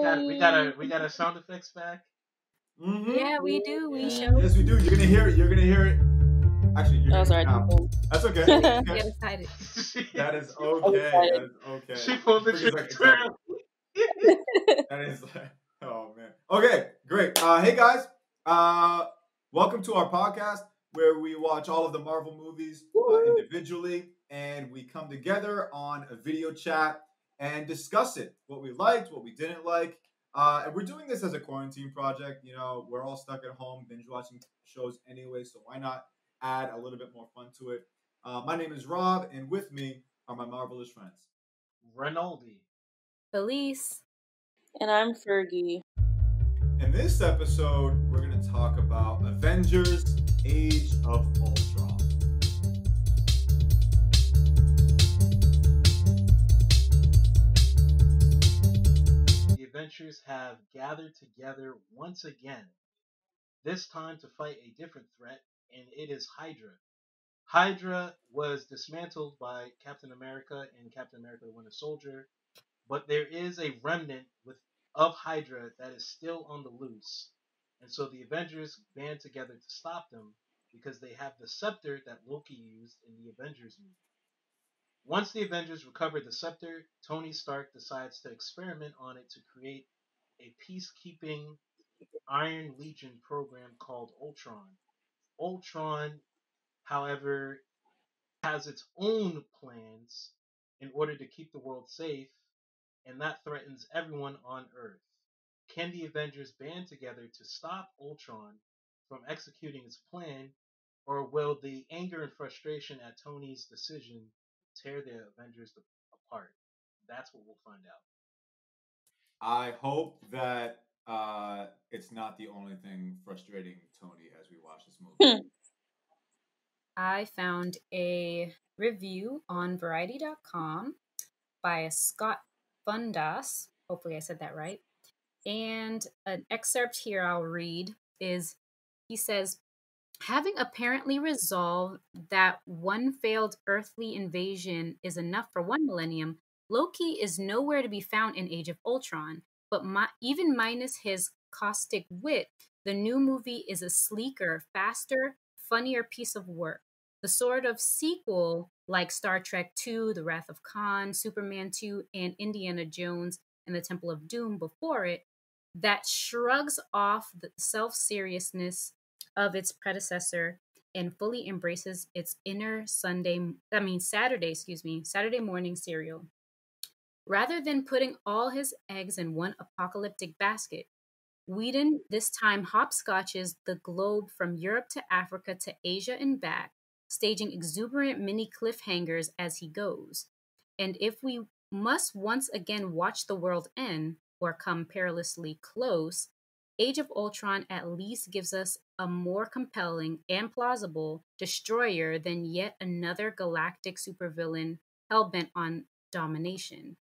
our sound effects back. Yeah, we do. We Yeah. show. Yes, we do. You're gonna hear it. You're gonna hear it. Actually, you're Oh, gonna hear sorry. it now. That's okay. Get Okay. excited. That is I was okay. That excited. is okay. She pulled the Freaking like trigger. excited. That is like, oh man. Okay, great. Hey guys. Welcome to our podcast where we watch all of the Marvel movies individually, and we come together on a video chat and discuss it. What we liked, what we didn't like. And we're doing this as a quarantine project. You know, we're all stuck at home binge watching shows anyway, so why not add a little bit more fun to it? My name is Rob, and with me are my marvelous friends. Rinaldi. Elise. And I'm Fergie. In this episode, we're going to talk about Avengers Age of Ultron. The Avengers have gathered together once again, this time to fight a different threat, and it is Hydra. Hydra was dismantled by Captain America in Captain America the Winter Soldier, but there is a remnant of Hydra that is still on the loose. And so the Avengers band together to stop them because they have the scepter that Loki used in the Avengers movie. Once the Avengers recover the scepter, Tony Stark decides to experiment on it to create a peacekeeping Iron Legion program called Ultron. Ultron, however, has its own plans in order to keep the world safe, and that threatens everyone on Earth. Can the Avengers band together to stop Ultron from executing its plan, or will the anger and frustration at Tony's decision tear the Avengers apart? That's what we'll find out. I hope that it's not the only thing frustrating Tony as we watch this movie. I found a review on Variety.com by a Scott Fundas. Hopefully, I said that right. And an excerpt here I'll read is he says, having apparently resolved that one failed earthly invasion is enough for 1 millennium, Loki is nowhere to be found in Age of Ultron. But even minus his caustic wit, the new movie is a sleeker, faster, funnier piece of work. The sort of sequel like Star Trek II, The Wrath of Khan, Superman 2, and Indiana Jones and the Temple of Doom before it, that shrugs off the self-seriousness of its predecessor and fully embraces its inner Saturday morning cereal. Rather than putting all his eggs in one apocalyptic basket, Whedon this time hopscotches the globe from Europe to Africa to Asia and back, staging exuberant mini cliffhangers as he goes. And if we must once again watch the world end, or come perilously close, Age of Ultron at least gives us a more compelling and plausible destroyer than yet another galactic supervillain hell-bent on domination.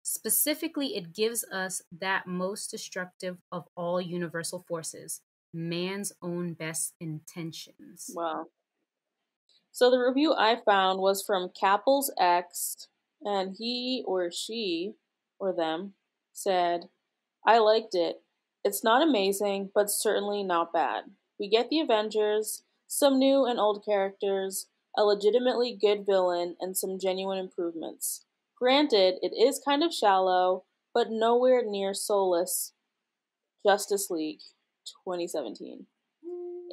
Specifically, it gives us that most destructive of all universal forces, man's own best intentions. Wow. So the review I found was from Capples X, and he or she or them said, I liked it. It's not amazing, but certainly not bad. We get the Avengers, some new and old characters, a legitimately good villain, and some genuine improvements. Granted, it is kind of shallow, but nowhere near soulless. Justice League 2017.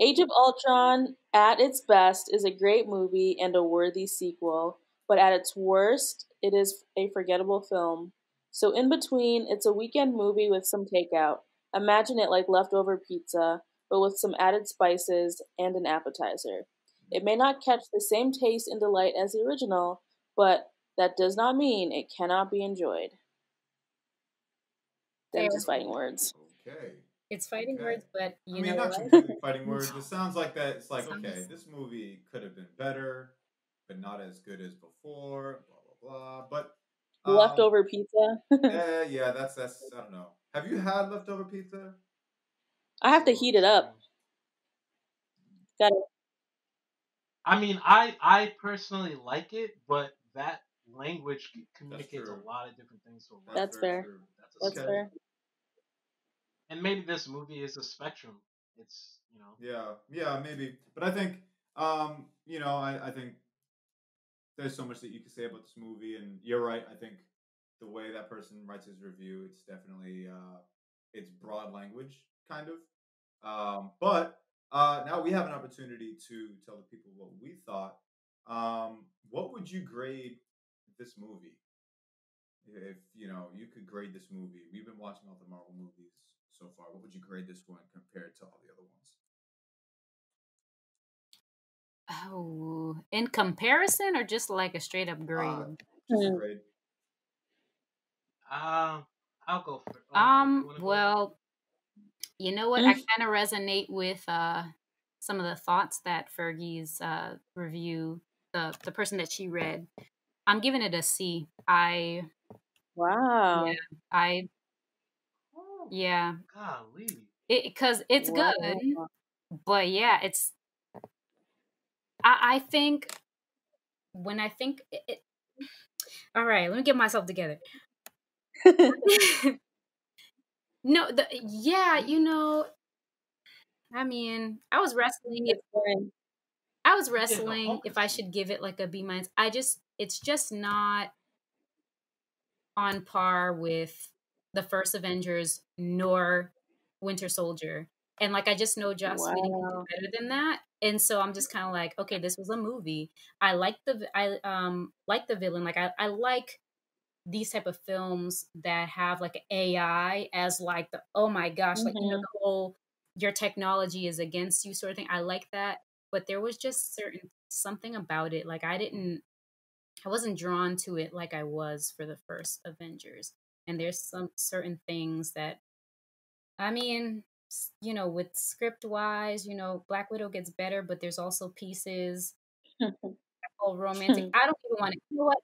Age of Ultron, at its best, is a great movie and a worthy sequel, but at its worst, it is a forgettable film. So in between, it's a weekend movie with some takeout. Imagine it like leftover pizza, but with some added spices and an appetizer. It may not catch the same taste and delight as the original, but that does not mean it cannot be enjoyed. Them just fighting words. Okay. It's fighting words, but not completely fighting words. It sounds like that. It's like, okay, this movie could have been better, but not as good as before. Blah blah blah. But leftover pizza. Yeah. That's. I don't know. Have you had leftover pizza? I have to heat it up. Got it. I mean, I personally like it, but that language communicates a lot of different things to a lot. That's fair. That's fair. And maybe this movie is a spectrum. It's Yeah, maybe. But I think, I think there's so much that you can say about this movie, and you're right. I think the way that person writes his review, it's definitely it's broad language, kind of. But now we have an opportunity to tell the people what we thought. What would you grade this movie? If you could grade this movie, we've been watching all the Marvel movies so far. What would you grade this one compared to all the other ones? Oh, in comparison or just like a straight up grade? Just a grade. I'll go for it. You wanna go? Well, you know what? I kind of resonate with some of the thoughts that Fergie's review, the person that she read. I'm giving it a C. Wow. Yeah. Golly. Because it's good, but yeah, it's. I think when I think it. All right, let me get myself together. No, I mean, I was wrestling if I should give it like a B-. It's just not on par with the first Avengers nor Winter Soldier. And like I just know Joss Whedon can do better than that. And so I'm just kind of like, okay, this was a movie. I like the villain. Like I like these type of films that have like AI as like the, oh my gosh, like the whole your technology is against you sort of thing. I like that. But there was just something about it. Like I wasn't drawn to it like I was for the first Avengers. And there's some certain things that, I mean, with script wise, Black Widow gets better, but there's also pieces, all romantic. I don't even want to, you know what?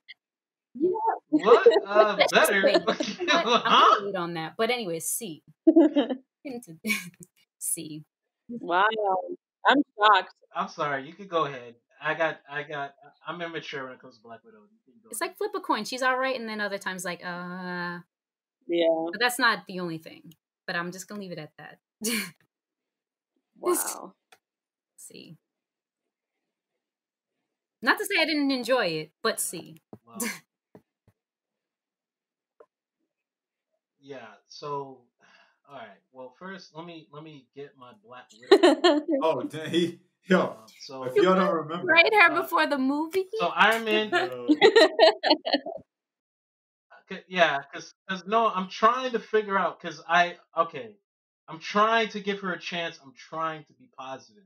What? Better? I'm gonna wait on that. But anyway, C. C. Wow. I'm shocked. I'm sorry. You could go ahead. I'm immature when it comes to Black Widow. It's like flip a coin. She's all right, and then other times like, yeah. But that's not the only thing. But I'm just gonna leave it at that. Wow. C. Not to say I didn't enjoy it, but C. Wow. Yeah. So, all right. Well, first, let me get my Black Widow. Oh, dang. Yo, so if y'all don't remember, write her before the movie. So Iron Man. Yeah, because no, I'm trying to figure out because I'm trying to give her a chance. I'm trying to be positive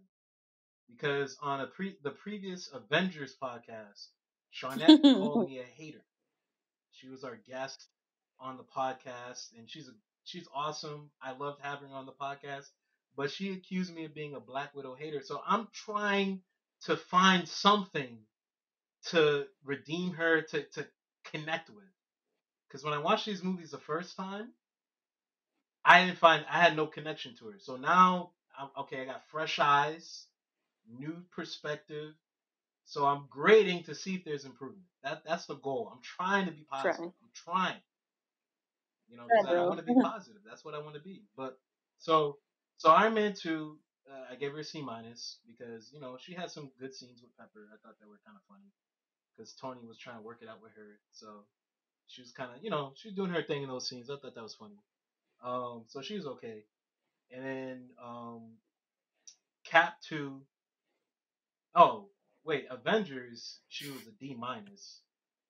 because on the previous Avengers podcast, Shawnette called me a hater. She was our guest on the podcast, and she's awesome. I loved having her on the podcast, but she accused me of being a Black Widow hater. So I'm trying to find something to redeem her to connect with. Because when I watched these movies the first time, I had no connection to her. So now, I got fresh eyes, new perspective. So I'm grading to see if there's improvement. That's the goal. I'm trying to be positive. I'm trying. Because I want to be positive. That's what I want to be. But so I'm into. I gave her a C minus because she had some good scenes with Pepper. I thought they were kind of funny because Tony was trying to work it out with her. So she was kind of she was doing her thing in those scenes. I thought that was funny. So she was okay. And then Cap 2. Oh, wait, Avengers, she was a D minus.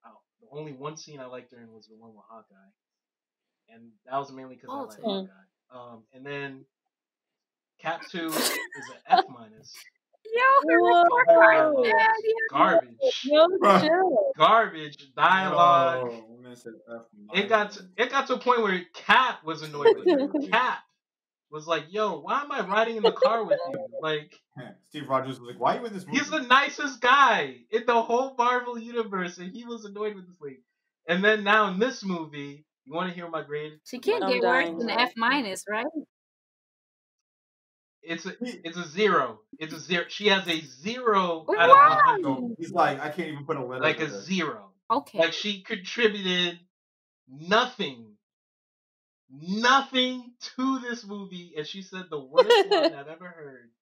Oh, the only one scene I liked her in was the one with Hawkeye. And that was mainly because I like Hawkeye. And then Cap 2 is an F minus. Garbage. Garbage dialogue. It got to a point where Cap was annoyed with her. Cap was like, "Yo, why am I riding in the car with you?" Like, Steve Rogers was like, "Why are you in this movie?" He's the nicest guy in the whole Marvel universe, and he was annoyed with this lady. And then now in this movie, you want to hear my grade? She can't get worse than F minus, right? It's a 0. It's a 0. She has a 0 out of 100. He's like, I can't even put a letter. Like a 0. Okay. Like she contributed nothing nothing to this movie, and she said the worst line I've ever heard,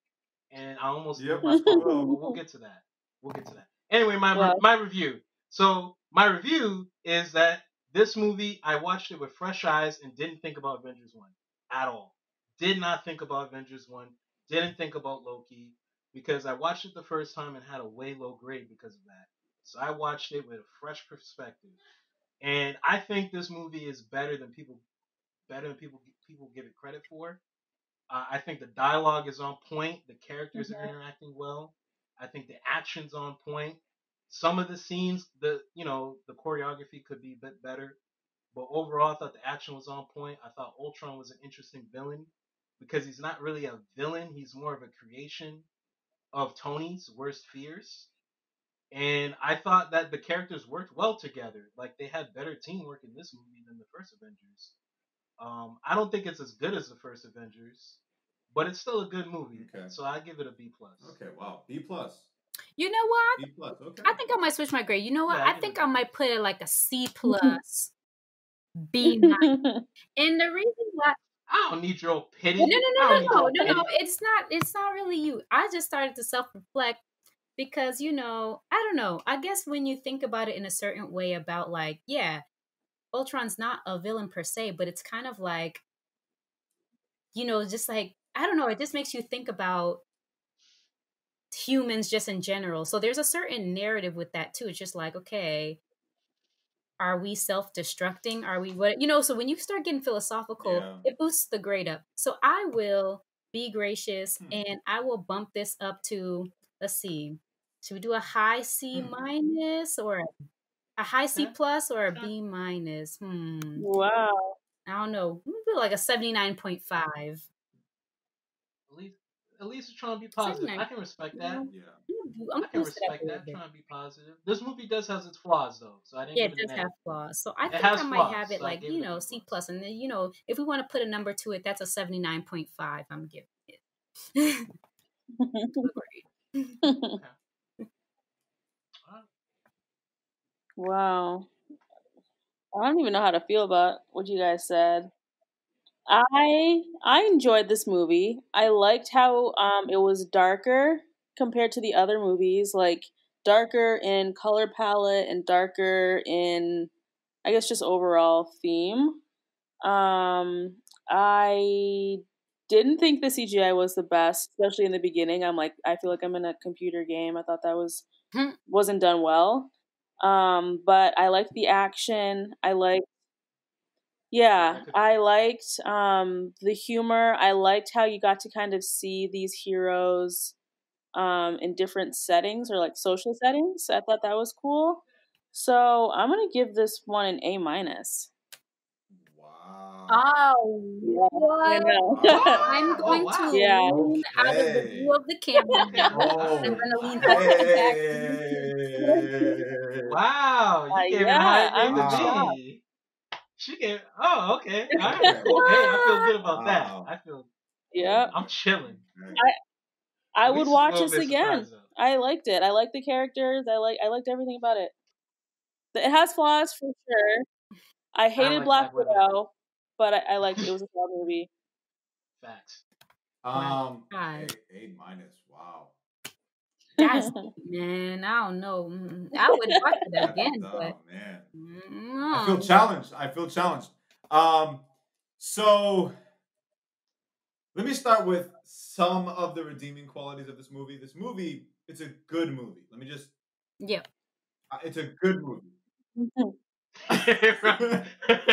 and I almost threw Yep. my phone. Well, But we'll get to that. We'll get to that. Anyway, my Yeah. my review. So my review is that this movie, I watched it with fresh eyes and didn't think about Avengers 1 at all. Did not think about Avengers 1. Didn't think about Loki because I watched it the first time and had a way low grade because of that. So I watched it with a fresh perspective. And I think this movie is better than people give it credit for. I think the dialogue is on point. The characters are Mhm. interacting well. I think the action's on point. Some of the scenes, the choreography could be a bit better, but overall, I thought the action was on point. I thought Ultron was an interesting villain because he's not really a villain. He's more of a creation of Tony's worst fears. And I thought that the characters worked well together. Like they had better teamwork in this movie than the first Avengers. I don't think it's as good as the first Avengers, but it's still a good movie. okay. So I give it a B plus. Okay. Wow. B plus. You know what? B plus. Okay. I think I might switch my grade. You know what? Yeah, I I give think it I a B might plus. put it like a C plus, B minus. And the reason why I don't need your no, pity. no, I no, don't need no, no, your no, no. pity. It's not really you. I just started to self reflect because I don't know. I guess when you think about it in a certain way about like, yeah, Ultron's not a villain per se, but it's kind of like, just like I don't know, it just makes you think about humans just in general. So there's a certain narrative with that too. It's just like, okay, are we self-destructing? Are we what so when you start getting philosophical, Yeah. it boosts the grade up. So I will be gracious Hmm. and I will bump this up to, let's see, should we do a high C minus or a high C Okay. plus or a Okay. B minus? Wow. I don't know. Maybe like a 79.5. At least, at least you're trying to be positive. 79. I can respect that. Yeah. I'm I can boosted up a respect little that. bit. Trying to be positive. This movie does have its flaws though, so I didn't Yeah, give it it a does have negative. flaws. So I It think has I might flaws, have it so I like, gave it a B C plus. plus. And then, if we want to put a number to it, that's a 79.5. I'm giving it. Agreed. Okay. All right. Wow. I don't even know how to feel about what you guys said. I enjoyed this movie. I liked how it was darker compared to the other movies, like darker in color palette and darker in I guess just overall theme. I didn't think the CGI was the best, especially in the beginning. I'm like I feel like I'm in a computer game. I thought that wasn't done well. But I liked the action. Yeah, Yeah, I could I agree. liked the humor. I liked how you got to kind of see these heroes in different settings or like social settings. I thought that was cool. So I'm gonna give this one an A minus. Wow. Oh, Yeah, I what? know. I'm Wow. Oh going to wow. Yeah. lean out of the Okay. view of the camera Okay. now. All I'm right. going to All lean right. all the way back to you. Okay. Wow, you gave it a Yeah, higher grade I'm than Wow. shocked. me. She gave. Oh, okay. All right. Okay. Well, hey, I feel good about that. Wow. I feel. Yep. I'm chilling. Okay. I At would least it's a watch little this bit again. surprised though. I liked it. I liked the characters. I liked everything about it. It has flaws for sure. I I hated like Black Black Widow. Widow, but I liked it. It was a solid movie. Facts. My Um. God. A minus. Wow. That's deep, man. I don't know. I would watch it That's again, but oh man. I feel mm, challenged. I feel challenged. So let me start with some of the redeeming qualities of this movie. This movie, it's a good movie. Let me just. yeah. It's a good movie. Right.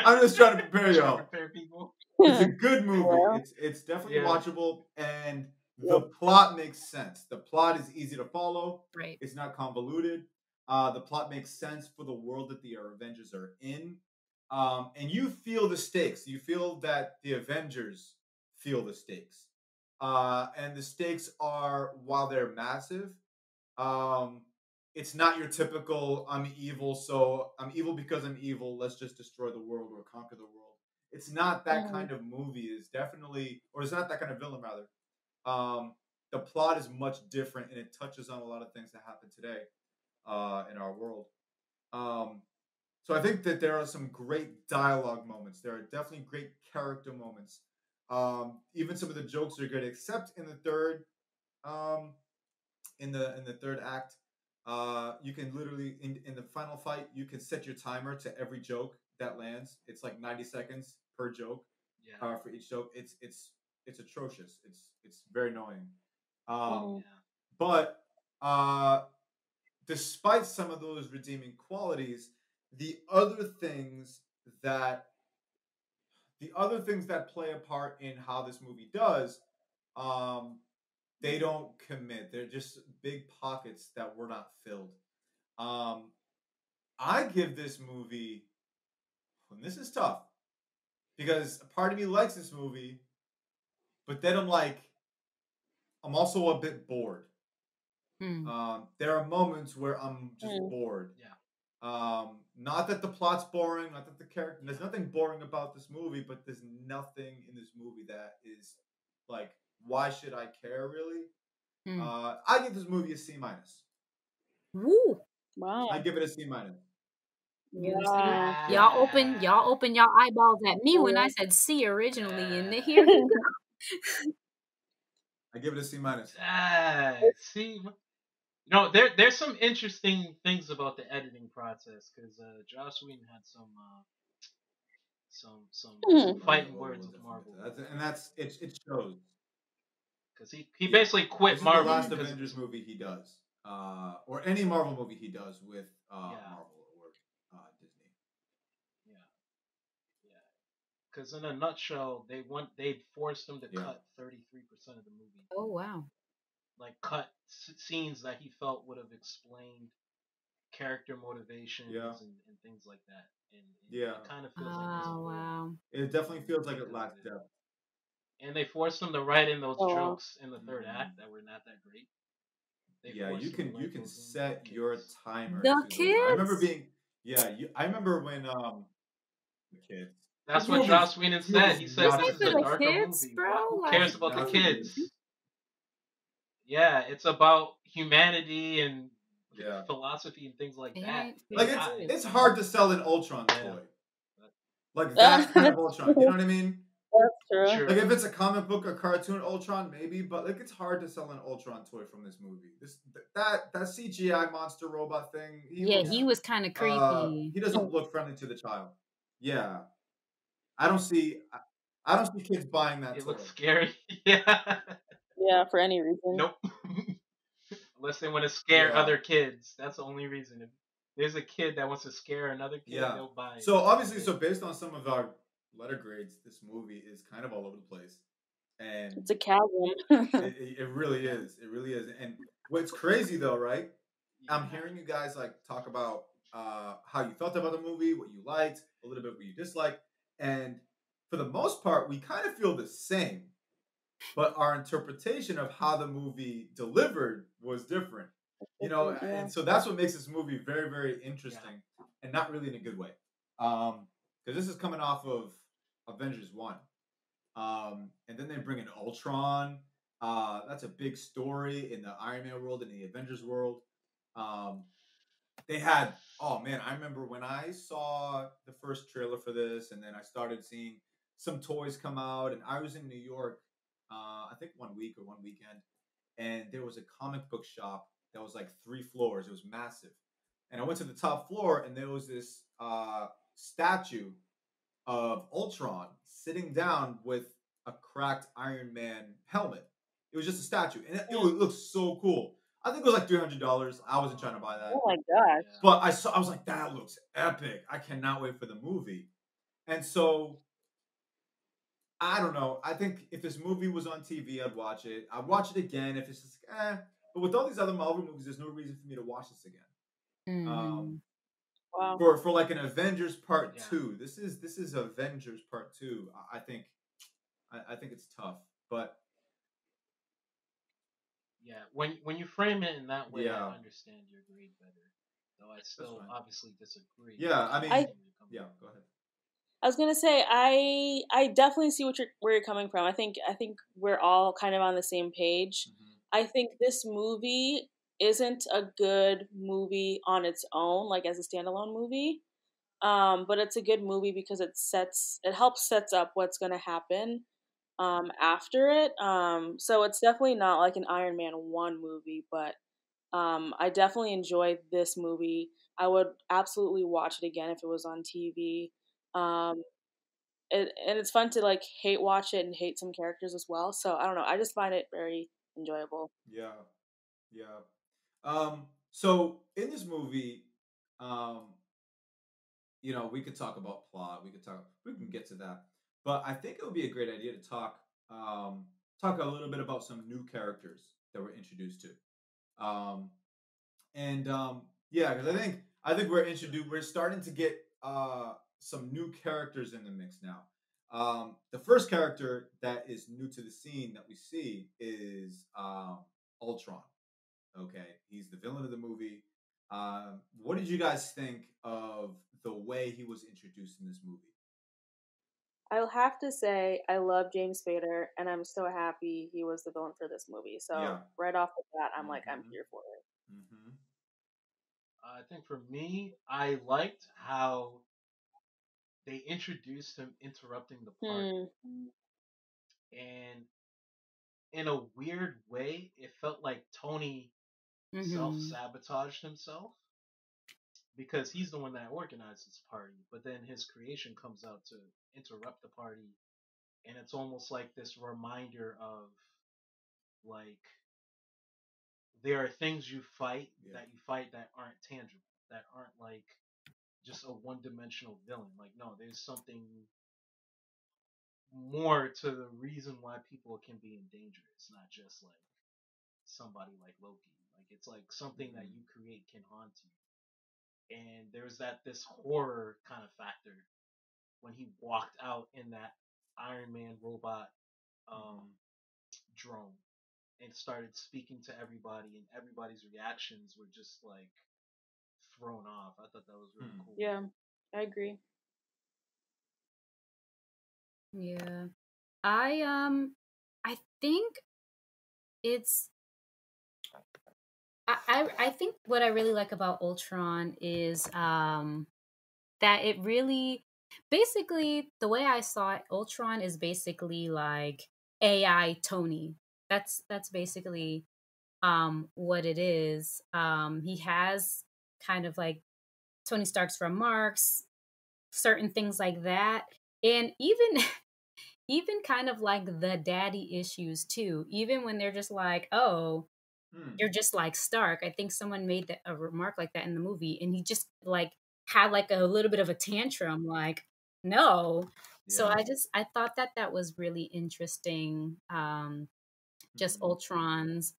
I'm just trying to prepare Trying to y'all. prepare people. It's a good movie. Yeah. It's definitely Yeah. watchable, and the Yep. plot makes sense. The plot is easy to follow. Right. It's not convoluted. The plot makes sense for the world that the Avengers are in, and you feel the stakes. You feel that the Avengers feel the stakes, and the stakes are, while they're massive, um, it's not your typical I'm evil, so I'm evil because I'm evil. Let's just destroy the world or conquer the world. It's not that Mhm. kind of movie. It's definitely, or it's not that kind of villain rather. The plot is much different, and it touches on a lot of things that happen today in our world. Um, So I think that there are some great dialogue moments. There are definitely great character moments. Even some of the jokes are good, except in the third, um, in the third act. You can literally in the final fight, you can set your timer to every joke that lands. It's like 90 seconds per joke, Yeah. for each joke. It's atrocious. It's very annoying. Mhm. Yeah. But uh, despite some of those redeeming qualities, the other things that the other things that play a part in how this movie does, um, they don't commit. They're just big pockets that were not filled. Um, I give this movie, and this is tough because a part of me likes this movie, but then I'm also a bit bored. Hmm. There are moments where I'm just Mm. bored. Yeah. Not that the plot's boring, not that the character. There's nothing boring about this movie, but there's nothing in this movie that is like, why should I care really? Hmm. I give this movie a C minus. Woo! Wow. I give it a C minus. You see, Yeah. y'all open y'all eyeballs at me when I said C originally, and here you go. I give it a C minus. See, no, there's some interesting things about the editing process because Joss Whedon had some Mhm. fighting words with Definitely Marvel get to that. And that's it. It shows. because he Yeah, basically quit this is the Marvel last because of Avengers this movie he does, or any Marvel movie he does with Yeah, Marvel or Disney. yeah, yeah. Because in a nutshell, they forced him to Yeah, cut 33% of the movie, Oh wow. like cut scenes that he felt would have explained character yeah, motivations and things like that, and yeah. it kind of feels like they Oh spoiled wow. It definitely feels like it because of lacks it. depth. And they forced him to write in those Oh wow. jokes in the third Mm. act that were not that great. They Yeah, forced him to you write can those in for the set your kids. timer The to those. I remember kids. being I remember when the kids. That's what Joss Whedon This said. movie's He said This not this ain't for is for a the kids. darker kids, movie. bro. Who Like, cares about the Not for kids? kids. Yeah, it's about humanity and Yeah. philosophy and things like it that. ain't for Like the AI. kids. it's hard to sell an Ultron Yeah, toy. Like that That's kind of Ultron. You know what I mean? true. Like true. if it's a comic book or cartoon Ultron, maybe, but like it's hard to sell an Ultron toy from this movie. That CGI monster robot thing, Yeah, he was kind of creepy. he doesn't look friendly to the child. Yeah. I don't see I don't see kids buying that It toy. looks scary. Yeah. Yeah, for any reason. Nope. Unless they want to scare Yeah. other kids. That's the only reason. If there's a kid that wants to scare another kid, Yeah. they'll buy it. So That's obviously, it. so based on some of our letter grades, this movie is kind of all over the place. And It's a chasm. it really Yeah. is. It really is. And what's crazy though, right? I'm Yeah. hearing you guys like talk about how you felt about the movie, what you liked, a little bit what you disliked, and for the most part, we kind of feel the same. But our interpretation of how the movie delivered was different, Yeah. and so that's what makes this movie very, very Yeah. interesting, and not really in a good way. Because this is coming off of Avengers 1. And then they bring in Ultron. That's a big story in the Iron Man world and the Avengers world. Um, they had, oh man, I remember when I saw the first trailer for this, and then I started seeing some toys come out, and I was in New York, I think 1 week or one weekend, and there was a comic book shop that was like 3 floors. It was massive, and I went to the top floor, and there was this statue of Ultron sitting down with a cracked Iron Man helmet. It was just a statue, and it looked so cool. I think it was like $300. I wasn't trying to buy Oh that, my gosh. Yeah. but I was like, that looks epic. I cannot wait for the movie. And so I don't know. I think if this movie was on TV, I'd watch it. I'd watch it again if it's just But with all these other Marvel movies, there's no reason for me to watch this again. Mm-hmm. Wow. For like an Avengers Part Yeah. 2, this is Avengers Part 2. I think it's tough, but Yeah. When you frame it in that way, yeah, I understand your grade better. Though I that's still fine. obviously disagree. Yeah, I I mean, I understand where you're coming yeah. from. Go ahead. I was gonna say I definitely see where you're coming from. I think we're all kind of on the same page. Mm-hmm. I think this movie isn't a good movie on its own, like as a standalone movie. But it's a good movie because it helps sets up what's gonna happen after it. So it's definitely not like an Iron Man 1 movie, but I definitely enjoyed this movie. I would absolutely watch it again if it was on TV. Um, and it's fun to like hate watch it and hate some characters as well. So I don't know. I just find it very enjoyable. Yeah, yeah. So in this movie, um, we could talk about plot. We can get to that. But I think it would be a great idea to talk a little bit about some new characters that we're introduced to. And yeah, because I think we're starting to get some new characters in the mix now. The first character that is new to the scene that we see is Ultron. Okay, he's the villain of the movie. What did you guys think of the way he was introduced in this movie? I'll have to say I love James Spader, and I'm so happy he was the villain for this movie. So Yeah. right off the bat, I'm like, I'm Mm-hmm. here for it. Mm-hmm. I think for me, I liked how they introduced him interrupting the party, Hmm. and in a weird way, it felt like Tony self Mm-hmm. sabotaged himself because he's the one that organized this party, but then his creation comes out to interrupt the party, and it's almost like this reminder of like there are things Yeah. you fight that aren't tangible, that aren't like just a one-dimensional villain. Like no, there's something more to the reason why people can be in danger. It's not just like somebody like Loki. Like it's like something that Mm-hmm. you create can haunt you. And there's this horror kind of factor when he walked out in that Iron Man robot Mm-hmm. um, drone and started speaking to everybody, and everybody's reactions were just like thrown off. I thought that was really Hmm. cool. Yeah, I agree. Yeah. I think it's I think what I really like about Ultron is that it really basically the way I saw it, Ultron is basically like AI Tony. That's basically what it is. He has kind of like Tony Stark's remarks, certain things like that. And even even kind of like the daddy issues too. Even when they're just like, "Oh, Hmm. you're just like Stark." I think someone made a remark like that in the movie, and he just like had like a little bit of a tantrum, like, "No." So Yeah. I thought that that was really interesting. Just Mm-hmm. Ultron's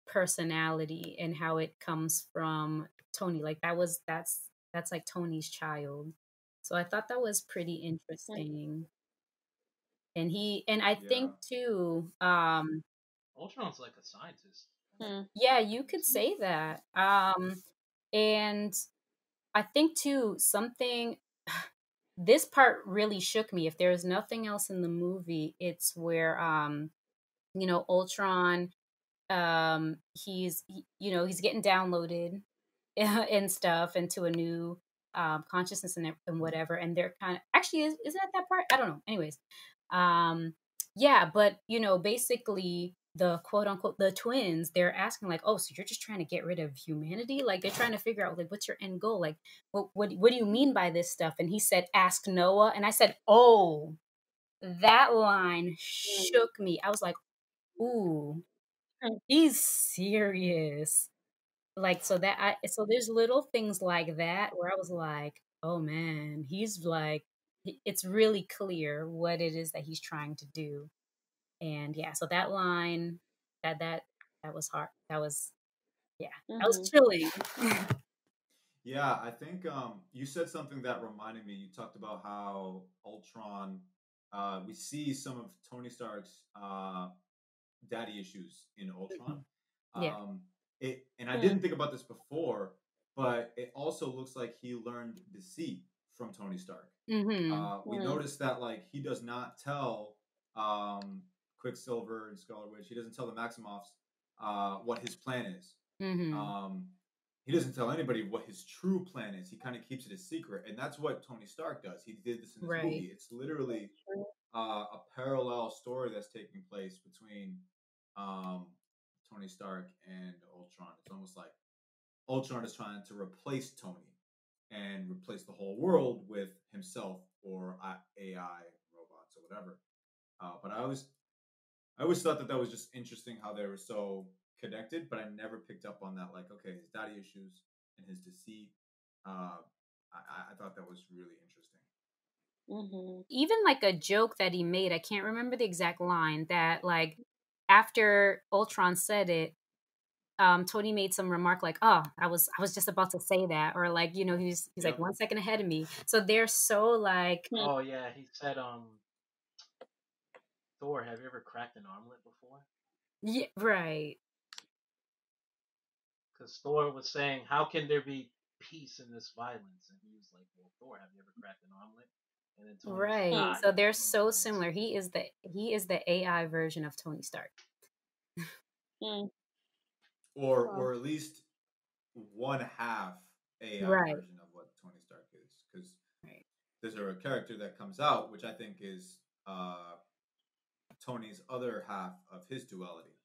personality and how it comes from Tony. Like that's like Tony's child. So I thought that was pretty interesting. And I Yeah. think too, Ultron's like a scientist. Hmm. yeah, you could say that. And I think too, something this part really shook me. If there's nothing else in the movie, it's where Ultron he's getting downloaded and stuff into a new consciousness and whatever, and they're kind of actually isn't that part? I don't know. Anyways, um yeah, but basically the quote unquote the twins, they're asking like, oh, so you're just trying to get rid of humanity? Like they're trying to figure out like what's your end goal? Like what do you mean by this stuff? And he said, ask Noah. And I said, oh, that line shook me. I was like, ooh, he's serious. Like so there's little things like that where I was like, oh man, he's like it's really clear what it is that he's trying to do. And yeah, so that line that that was hard. That was yeah, that was Mm-hmm. chilling. Yeah, I think you said something that reminded me. You talked about how Ultron, we see some of Tony Stark's daddy issues in Ultron. Yeah. Um, and I Hmm. didn't think about this before, but it also looks like he learned deceit from Tony Stark. Mhm. We Hmm. noticed that like he does not tell um, Quicksilver and Scarlet Witch. He doesn't tell the Maximoffs what his plan is. Mhm. Um, he doesn't tell anybody what his true plan is. He kind of keeps it a secret, and that's what Tony Stark does. He did this in this Right. movie. It's literally a parallel story that's taking place between Tony Stark and Ultron. It's almost like Ultron is trying to replace Tony and replace the whole world with himself or AI robots or whatever. But I always thought that was just interesting how they were so connected, but I never picked up on that. Like, okay, his daddy issues and his deceit. I thought that was really interesting. Mm-hmm. Even like a joke that he made, I can't remember the exact line, that like after Ultron said it, Tony made some remark like, "Oh, I was just about to say that," or like, you know, he's like 1 second ahead of me. So they're so like, oh yeah, he said, Thor, have you ever cracked an omelet before? Yeah, right. Because Thor was saying, how can there be peace in this violence? And he was like, well, Thor, have you ever cracked an omelet? And then Tony right. was like, So they're so similar. He is the AI version of Tony Stark. Or at least one half AI version of what Tony Stark is, because there's a character that comes out, which I think is Tony's other half of his duality.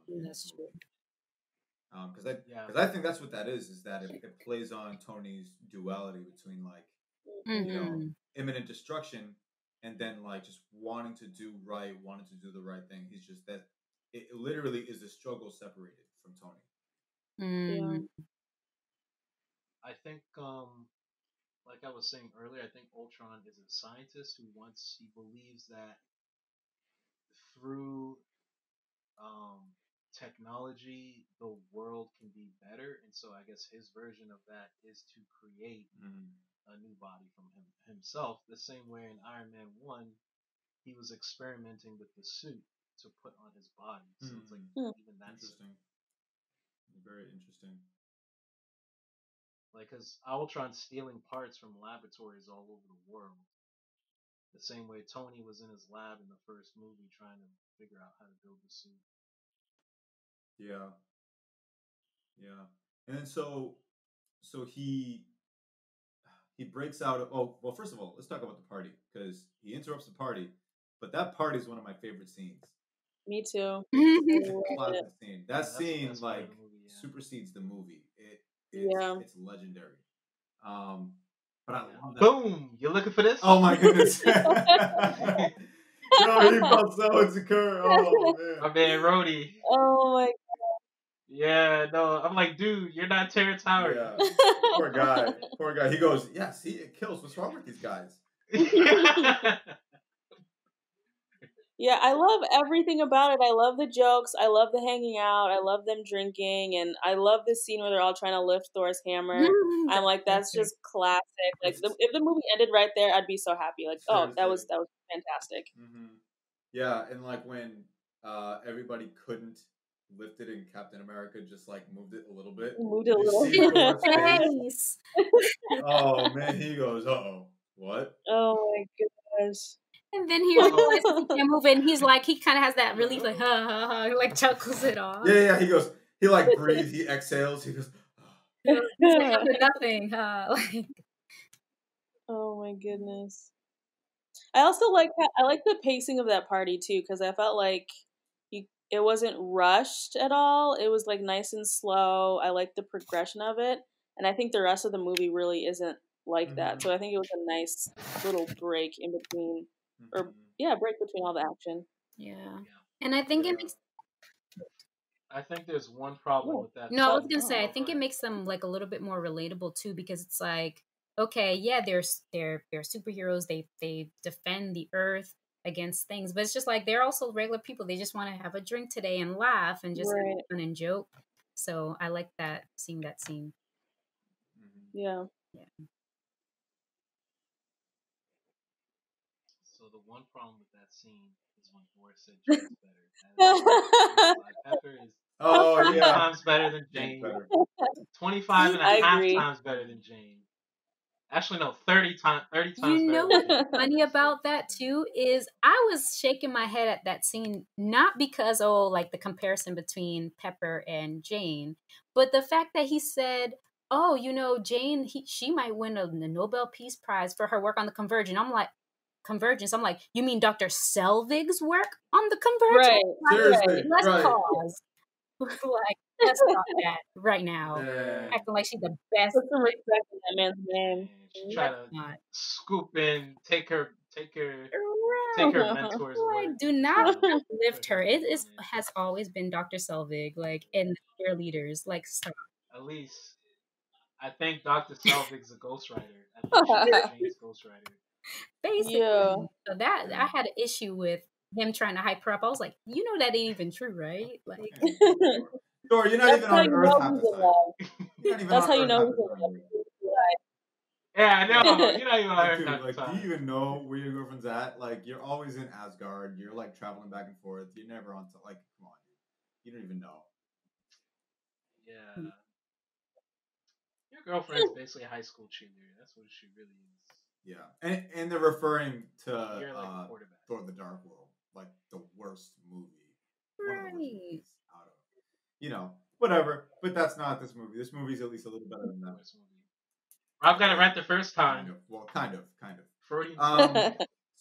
That's true. Because I think that's what that is that it plays on Tony's duality between like you know imminent destruction and then like just wanting to do right, wanting to do the right thing. He's just that it literally is a struggle separated from Tony. Yeah. I think, like I was saying earlier, I think Ultron is a scientist who believes that through technology, the world can be better, and so I guess his version of that is to create a new body from himself. The same way in Iron Man 1, he was experimenting with the suit to put on his body. So it's like even that's interesting. Very interesting. Like, because Ultron stealing parts from laboratories all over the world. The same way Tony was in his lab in the first movie trying to figure out how to build the suit. Yeah. Yeah. And then so he breaks out of, oh, well, first of all, let's talk about the party, because he interrupts the party, but that party is one of my favorite scenes. Me too. It's a classic scene. That scene like supersedes the movie. It's legendary. But I love that. Boom! You looking for this? Oh my goodness! No, he felt so insecure. Oh man. My man Rhodey. Oh my god. Yeah, no, I'm like, dude, you're not Terrence Howard. Yeah. Poor guy. Poor guy. He goes, yeah, see, it kills. What's wrong with these guys? Yeah, I love everything about it. I love the jokes. I love the hanging out. I love them drinking. And I love this scene where they're all trying to lift Thor's hammer. I'm like, that's just classic. Like, if the movie ended right there, I'd be so happy. Like, seriously. that was fantastic. Mm-hmm. Yeah, and like when everybody couldn't lift it and Captain America just like moved it a little bit. Moved it a little bit. Oh, man, he goes, uh-oh. What? Oh, my gosh. And then he realizes he can't move it, and he's like, he kind of has that relief, like, ha, ha, ha, he like chuckles it off. Yeah, he goes, he like breathes, he exhales, he goes, oh. He's like, nothing, like. Oh my goodness. I also like the pacing of that party too, because I felt like it wasn't rushed at all. It was like nice and slow. I liked the progression of it, and I think the rest of the movie really isn't like that. So I think it was a nice little break in between, break between all the action. Yeah, and I think it makes. I think there's one problem with that. No, I was gonna say, I think it makes them like a little bit more relatable too, because it's like, okay, yeah, they're superheroes. They defend the Earth against things, but it's just like they're also regular people. They just want to have a drink today and laugh and just have fun and joke. So I like that, seeing that scene. Yeah. So the one problem with that scene is when Thor said Jane's better. Pepper is 20 times better than Jane. 25 and a half times better than Jane. Actually, no, 30 times. 30 times You know better. what's funny about that too is I was shaking my head at that scene, not because like the comparison between Pepper and Jane, but the fact that he said, "Oh, Jane, she might win the Nobel Peace Prize for her work on the convergence." I'm like, you mean Dr. Selvig's work on the convergence? Right. Like, Seriously, let's right. pause. Like, let's stop that right now. Dang. Acting like she's the best. Put some respect in that man's name. She tried to Not. scoop in, take her mentor's Like, work. do and not try to lift put her. It name is on it. has always been Dr. Selvig, like, and the cheerleaders. Like, stop. At least, I think Dr. Selvig's a ghostwriter. I think she was Jane's ghostwriter. Basically. Yeah. So that I had an issue with him trying to hype her up. I was like, that ain't even true, right? Like, Thor, you're not That's even how on you Earth know half he's the in time. love. You're not even That's on how you Earth know half he's the in time. love. Yeah, I know. You're not even Like, on dude, her like, do time. you even know where your girlfriend's at? Like, you're always in Asgard. You're like traveling back and forth. You're never on. Like, come on, dude. You don't even know. Yeah. Your girlfriend's basically a high school cheerleader. That's what she really is. Yeah, and they're referring to You're like a quarterback. Thor: The Dark World, like the worst movie, one of the worst right. movies out of, whatever. But that's not this movie. This movie's at least a little better than that. Worst movie. Rob got it right the first time. Kind of. Well, kind of. Freudian.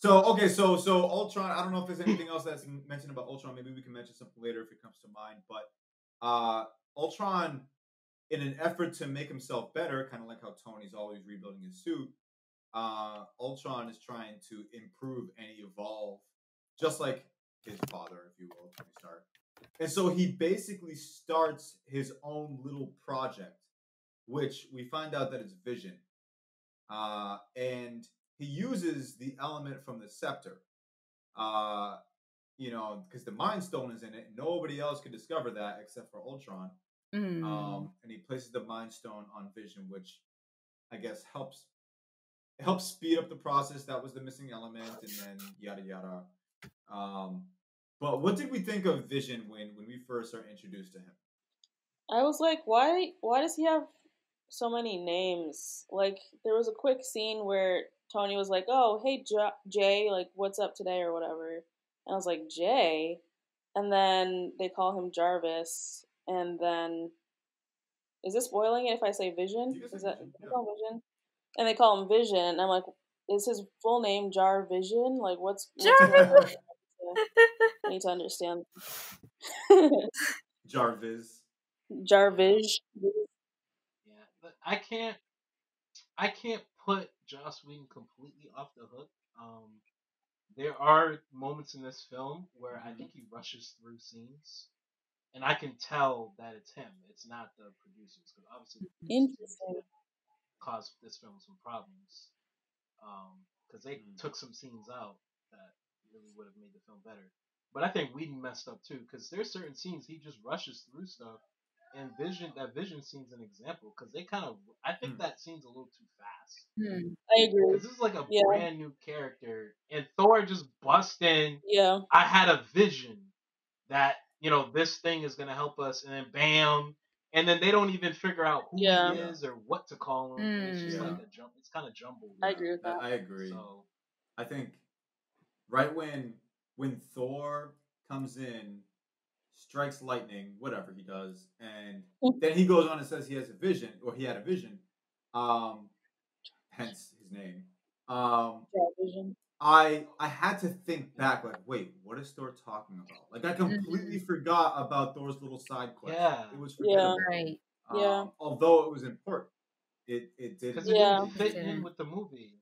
So okay, so Ultron. I don't know if there's anything else that's mentioned about Ultron. Maybe we can mention something later if it comes to mind. But Ultron, in an effort to make himself better, kind of like how Tony's always rebuilding his suit, Ultron is trying to improve and evolve, just like his father, if you will, Tony Stark. And so he basically starts his own little project, which we find out that it's Vision. And he uses the element from the scepter, because the Mind Stone is in it. Nobody else could discover that except for Ultron. And he places the Mind Stone on Vision, which I guess helps speed up the process. That was the missing element, and then yada yada. But what did we think of Vision when we first are introduced to him? I was like, why does he have so many names? Like, there was a quick scene where Tony was like, "Oh, hey Jay, like, what's up today or whatever," and I was like, "Jay," and then they call him Jarvis, and then is this spoiling it if I say Vision? Is that Vision? Yeah. Vision? And they call him Vision, and I'm like, is his full name Jar Vision? Like, what's Jarvis. going on? I need to understand. Jarvis. Jarvis. Yeah, but I can't put Joss Whedon completely off the hook. There are moments in this film where I think he rushes through scenes, and I can tell that it's him. It's not the producers, because obviously the producers Interesting. caused this film some problems. Because they took some scenes out that really would have made the film better. But I think Whedon messed up too, because there's certain scenes he just rushes through stuff, and Vision scene's an example, because I think that scene's a little too fast. I agree. Because this is like a brand new character, and Thor just busts in. Yeah. I had a vision that this thing is gonna help us, and then bam, and then they don't even figure out who he is or what to call him. And it's just like a jump. It's kind of jumbled. I agree with that. I agree. So I think right when Thor comes in, strikes lightning, whatever he does, and then he goes on and says he has a vision, or he had a vision, hence his name. Vision. I had to think back, like, wait, what is Thor talking about? Like, I completely forgot about Thor's little side quest. Yeah. It was forgettable. Right. Although it was important, it did. Because it didn't fit in with the movie.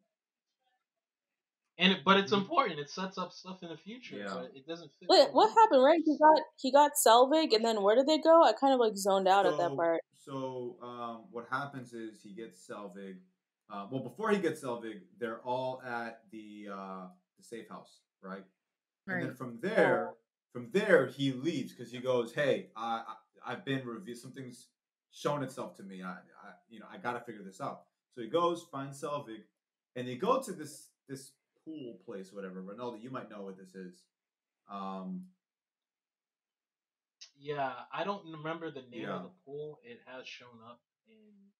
But it's important. It sets up stuff in the future, but it doesn't fit. Wait, what happened? Right, he got Selvig, and then where did they go? I kind of like zoned out at that part. So what happens is he gets Selvig. Well, before he gets Selvig, they're all at the safe house, right? And then from there he leaves because he goes, "Hey, I've been revealed. Something's shown itself to me. I got to figure this out." So he goes, finds Selvig, and they go to this pool place, whatever. Ronaldo, you might know what this is. Yeah, I don't remember the name of the pool. It has shown up in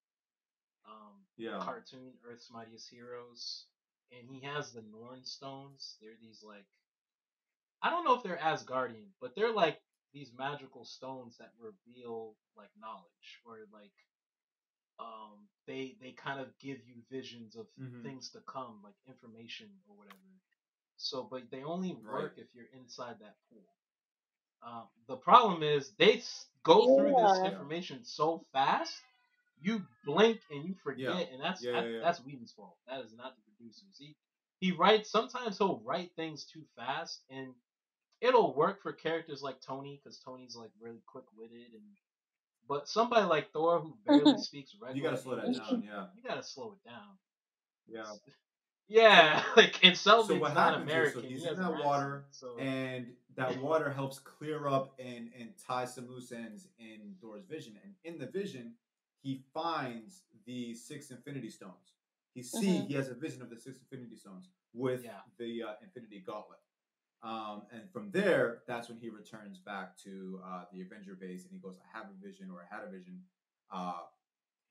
cartoon Earth's Mightiest Heroes, and he has the Norn Stones. They're these like, I don't know if they're Asgardian, but they're like these magical stones that reveal like knowledge, or like they kind of give you visions of things to come, like information or whatever. So, but they only work if you're inside that pool. The problem is they go through this Yeah. information so fast, you blink and you Yeah. forget, and Yeah. that's Whedon's fault. That is not the producers. He writes, sometimes he'll write things too fast, and it'll work for characters like Tony, because Tony's like really quick witted, and but somebody like Thor who barely speaks You regular gotta slow that English, down. Yeah. you gotta slow it down. Yeah. Yeah, like, and So Selvig's what not happens is, so American. He he's in has an that accent, water, so and that water helps clear up and tie some loose ends in Thor's vision. And in the vision, he finds the 6 Infinity Stones. He has a vision of the 6 Infinity Stones with yeah, the Infinity Gauntlet. And from there, that's when he returns back to the Avenger base, and he goes, "I have a vision, or I had a vision. Uh,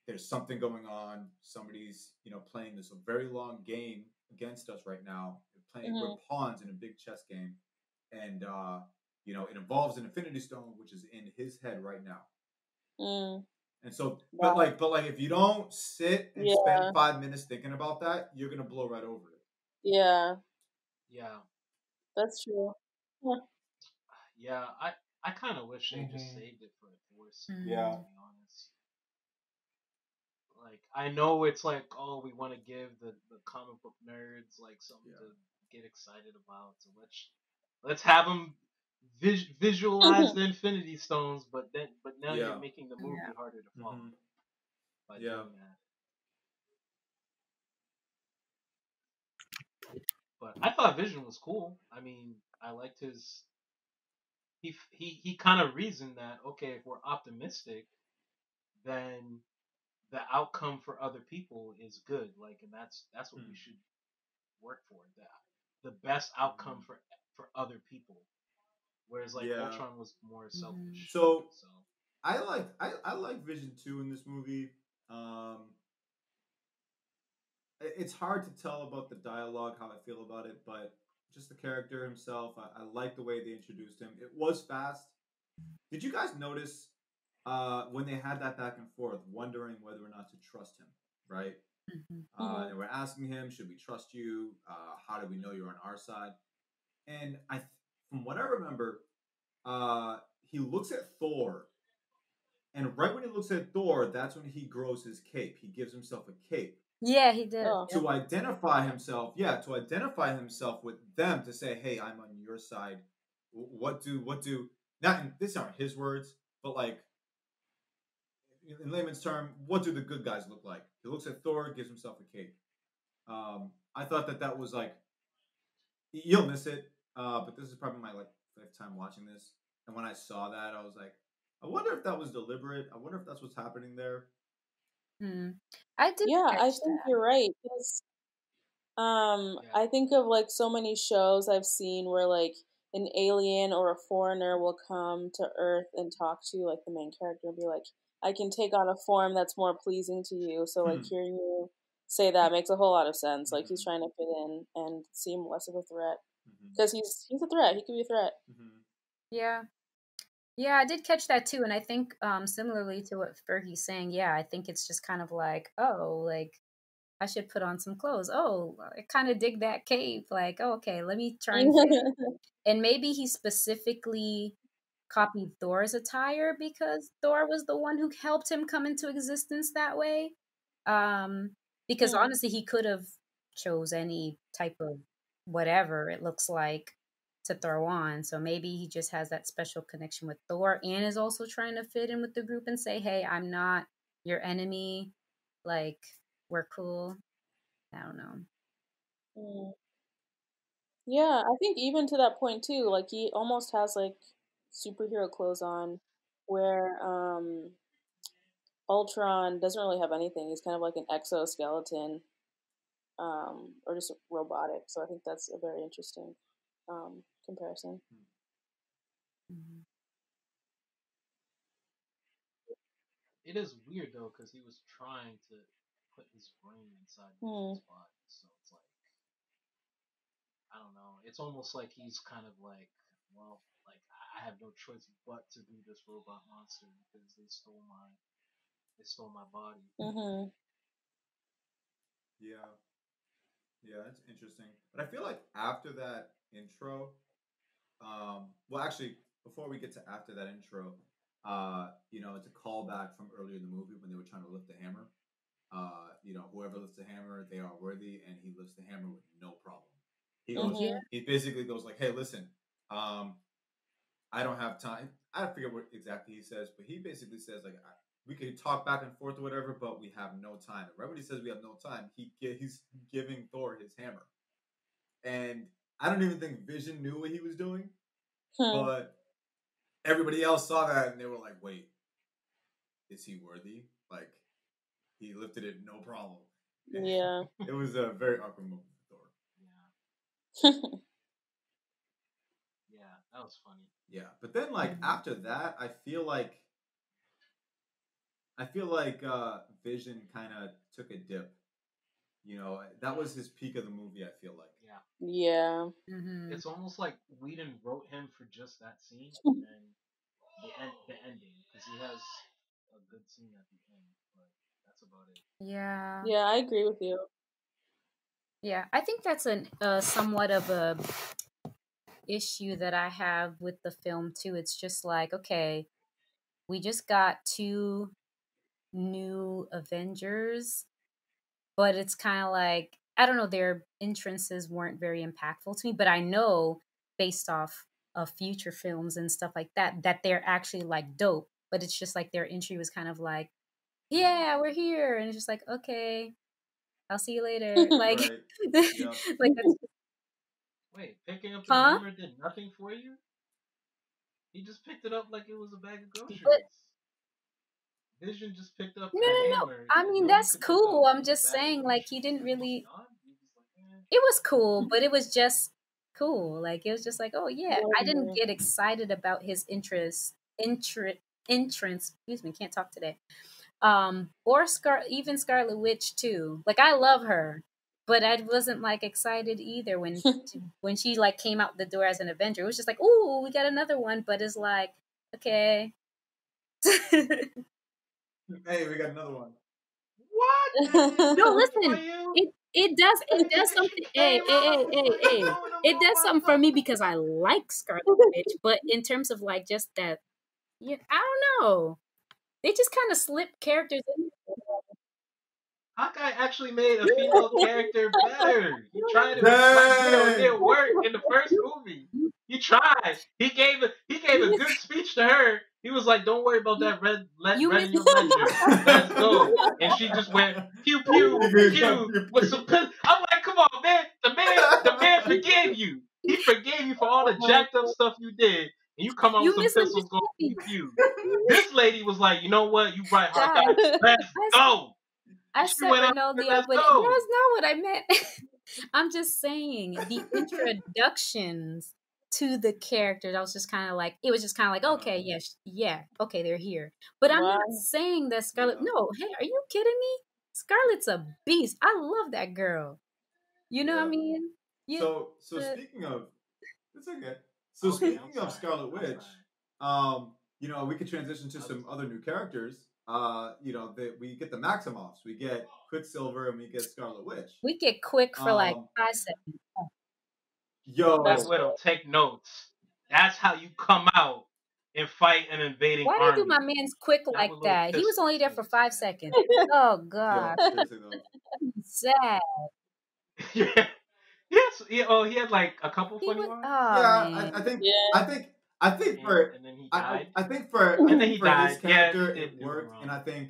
there's something going on. Somebody's, playing this very long game against us right now. We're pawns in a big chess game, and it involves an Infinity Stone, which is in his head right now. And so, but Wow. like, if you don't sit and spend Yeah. 5 minutes thinking about that, you're gonna blow right over it. Yeah. yeah, That's true. Yeah. yeah. I kind of wish they just saved it for a Thor series, Yeah. to be honest. Like, I know it's like, oh, we want to give the comic book nerds like something to get excited about, so let's have them visualize the Infinity Stones, but now you're making the movie harder to follow by doing that. But I thought Vision was cool. I mean, I liked his. He kind of reasoned that, okay, if we're optimistic, then the outcome for other people is good. Like, and that's what we should work for. The best outcome for other people. Whereas like Ultron was more selfish. So I like Vision 2 in this movie. It's hard to tell about the dialogue, how I feel about it, but just the character himself, I like the way they introduced him. It was fast. Did you guys notice when they had that back and forth, wondering whether or not to trust him, right? And we're asking him, should we trust you? How do we know you're on our side? And from what I remember, he looks at Thor, and right when he looks at Thor, that's when he grows his cape. He gives himself a cape. Yeah, he did. To identify himself, to identify himself with them, to say, "Hey, I'm on your side." What do not? These aren't his words, but like in layman's term, what do the good guys look like? He looks at Thor, gives himself a cape. I thought that was like, you'll miss it, but this is probably my like 5th time watching this, and when I saw that, I was like, I wonder if that was deliberate. I wonder if that's what's happening there. I did. Yeah, I catch think that. you're right. I think of like so many shows I've seen where like an alien or a foreigner will come to Earth and talk to like the main character and be like, I can take on a form that's more pleasing to you. So like hearing you say that makes a whole lot of sense. Like he's trying to fit in and seem less of a threat. Because he's a threat. He could be a threat. Yeah. Yeah, I did catch that too. And I think similarly to what Fergie's saying, yeah, I think it's just kind of like, oh, like I should put on some clothes. Oh, I kind of dig that cape. Like, oh, okay, let me try and fit in. And maybe he specifically copied Thor's attire because Thor was the one who helped him come into existence that way. Because honestly, he could have chose any type of whatever it looks like to throw on. So maybe he just has that special connection with Thor and is also trying to fit in with the group and say, hey, I'm not your enemy. Like, we're cool. I don't know. Yeah, I think even to that point too, like he almost has like superhero clothes on where Ultron doesn't really have anything. He's kind of like an exoskeleton, or just robotic. So I think that's a very interesting comparison. It is weird though, because he was trying to put his brain inside Vision's body. So it's like, I don't know. It's almost like he's kind of like, well, like I have no choice but to be this robot monster because they stole my body. Mm-hmm. Yeah. Yeah, that's interesting. But I feel like after that intro, well, actually, before we get to after that intro, it's a callback from earlier in the movie when they were trying to lift the hammer. Whoever lifts the hammer, they are worthy, and he lifts the hammer with no problem. He goes, Yeah. he basically goes like, "Hey, listen, I don't have time." I forget what exactly he says, but he basically says like, "We could talk back and forth or whatever, but we have no time." And right when he says we have no time, he's giving Thor his hammer, and I don't even think Vision knew what he was doing, but everybody else saw that and they were like, "Wait, is he worthy?" Like he lifted it, no problem. Yeah. It was a very awkward moment for Thor. Yeah. Yeah, that was funny. Yeah, but then like after that, I feel like Vision kind of took a dip. That was his peak of the movie. I feel like. Yeah. Yeah. Mm-hmm. It's almost like Whedon wrote him for just that scene and then the ending because he has a good scene at the end, but that's about it. Yeah. Yeah, I agree with you. Yeah, I think that's somewhat of a issue that I have with the film too. It's just like, okay, we just got 2 new Avengers, but it's kind of like, I don't know, their entrances weren't very impactful to me, but I know based off of future films and stuff like that that they're actually like dope, but it's just like their entry was kind of like, yeah, we're here, and it's just like, okay, I'll see you later. Like, Right. Yep. like that's, Wait, picking up the huh? hammer did nothing for you? He just picked it up like it was a bag of But groceries. Vision just picked up no, the no, no. hammer I that mean, no one that's could pick up cool. I'm like a just bag of saying, like, he groceries didn't and he was really. gone. He was just like, It was cool, but it was just cool. Like, it was just like, oh yeah, I didn't Yeah. get excited about his entrance. Excuse me, can't talk today. Or even Scarlet Witch too. Like, I love her, but I wasn't like excited either when she like came out the door as an Avenger. It was just like, ooh, we got another one, but it's like, okay. Hey, we got another one. what? That didn't No, do it for listen. you? It does She something. Hey, came hey, out hey, and hey, started hey. throwing them It does robots something for up. me because I like Scarlet Witch, but in terms of like just that, yeah, I don't know. They just kind of slip characters in. Hawkeye actually made a female character better. He tried it with Black Widow. It Dang. didn't work in the first movie. He tried. He gave a You good speech to her. He was like, "Don't worry about you that you red miss in your ledger. Let's go." And she just went pew pew pew with some. I'm like, "Come on, man! The man forgave you. He forgave you for all the jacked up stuff you did, and you come out with you some pistols going misunderstood me, pew pew." This lady was like, "You know what? You right, Hawkeye. guys. Let's I go." I She said went out there, Ronaldo, let's but that's go. not what I meant. I'm just saying the introductions to the characters. I was just kind of like, it was just kind of like, okay, yes, yeah, okay, they're here. But I'm Wow. not saying that Scarlet. Yeah. No, hey, are you kidding me? Scarlet's a beast. I love that girl. You know what I Yeah. mean? You, So uh, speaking of, it's okay. So Okay, I'm speaking of sorry. Scarlet I'm Witch, sorry. we could transition to I was some other new characters. We get the Maximoffs, we get Quicksilver, and we get Scarlet Witch. we get quick for like Um, 5 seconds. Black That's yo, Widow, true. take notes. That's how you come out and fight an invading Why they do my army. man's quick Not like with little that? He was only pistols there in for your 5 seconds. Oh God, yo, seriously though. sad. chest. Yeah. Yes. Yeah, oh, he had like a couple He funny was. lines, Oh Yeah, man. I Yeah. think, I think for, and then he I, died. I think And then for he his died. Yeah, he character, it did do him worked, and wrong. I think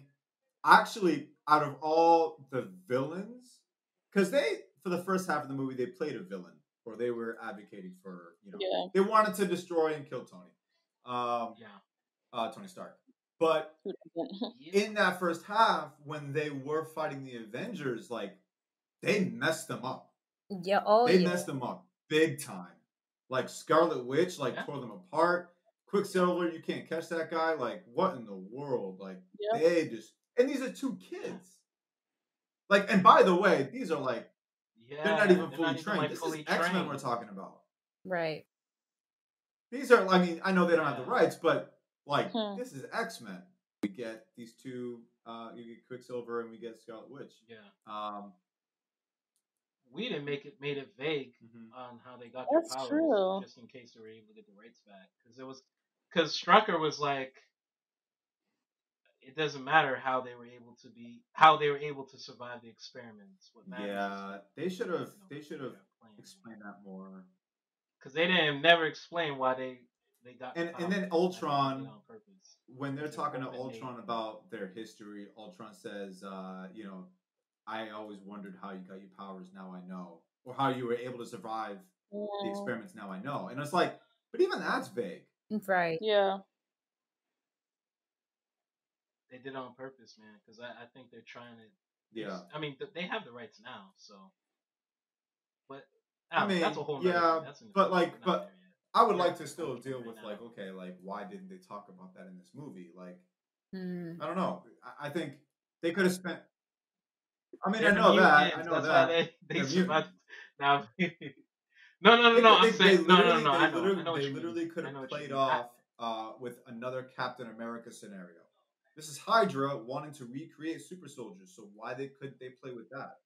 actually out of all the villains, because they for the first half of the movie they played a villain, or they were advocating for, Yeah. they wanted to destroy and kill Tony, um, Yeah. Tony Stark, but Who doesn't? Yep. in that first half when they were fighting the Avengers, like they messed them up. Yeah. Oh They yeah. messed them up big time. Like Scarlet Witch, like Yeah. tore them apart. Quicksilver, you can't catch that guy. Like what in the world? Like Yep. they just, and these are 2 kids. Like, and by the way, these are like they're not even they're fully not even trained. like This is fully X-Men we're trained. talking about. Right. These are, I mean, I know they don't have the Yeah. rights, but like Hmm. this is X-Men. We get these two, you get Quicksilver and we get Scarlet Witch. Yeah. Um, We didn't made it vague mhm. on how they got their That's powers, true. just in case they were able to get the rights back. Because Strucker was like, it doesn't matter how they were able to survive the experiments. What matters is Yeah, that they should have they plan. explained that more. Because they didn't never explain why they got the And then powers. I think they did Ultron, it on purpose. when they're Because they were talking to both innate. Ultron about their history, Ultron says, you know, I always wondered how you got your powers. Now I know, or how you were able to survive the Yeah. experiments. Now I know. And it's like, but even that's vague. Right. Yeah. They did it on purpose, man. Because I think they're trying to. Yeah. I mean, they have the rights now, so. But I I don't know. That's mean, a whole nother thing. yeah, That's in the but future. like, We're not there but yet. I would We're like to at still 2020 deal right with now. like, okay, like why didn't they talk about that in this movie? Like, Mm. I don't know. I think they could have spent. I mean, I They're the know that. I mutants. know That's why that they they're survived. mutants. Now, no. I'm They saying no. literally I know. I know they what you mean. literally could I know have what you played mean. off with another Captain America scenario. This is Hydra wanting to recreate super soldiers, so why couldn't they play with that?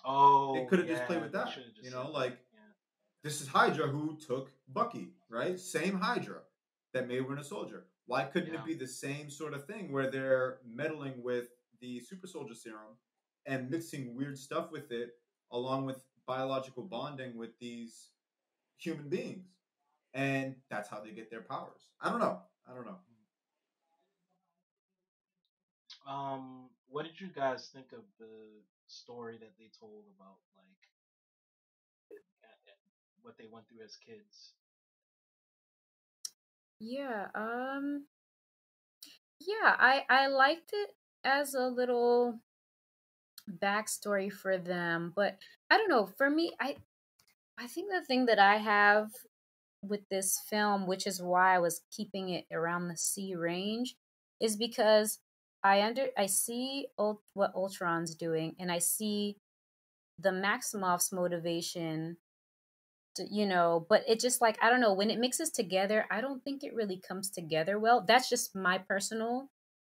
They Oh could have just played yeah, with they that. should have You just said know, that. like Yeah. this is Hydra who took Bucky, right? Same Hydra that made Winter Soldier. Why couldn't it Yeah. be the same sort of thing where they're meddling with the super soldier serum and mixing weird stuff with it, along with biological bonding with these human beings? And that's how they get their powers. I don't know. I don't know. What did you guys think of the story that they told about like what they went through as kids? Yeah. Yeah. I liked it as a little backstory for them, but I don't know. For me, I think the thing that I have with this film, which is why I was keeping it around the C range, is because I see what Ultron's doing, and I see the Maximov's motivation to, but it just like, I don't know, when it mixes together, I don't think it really comes together well. That's just my personal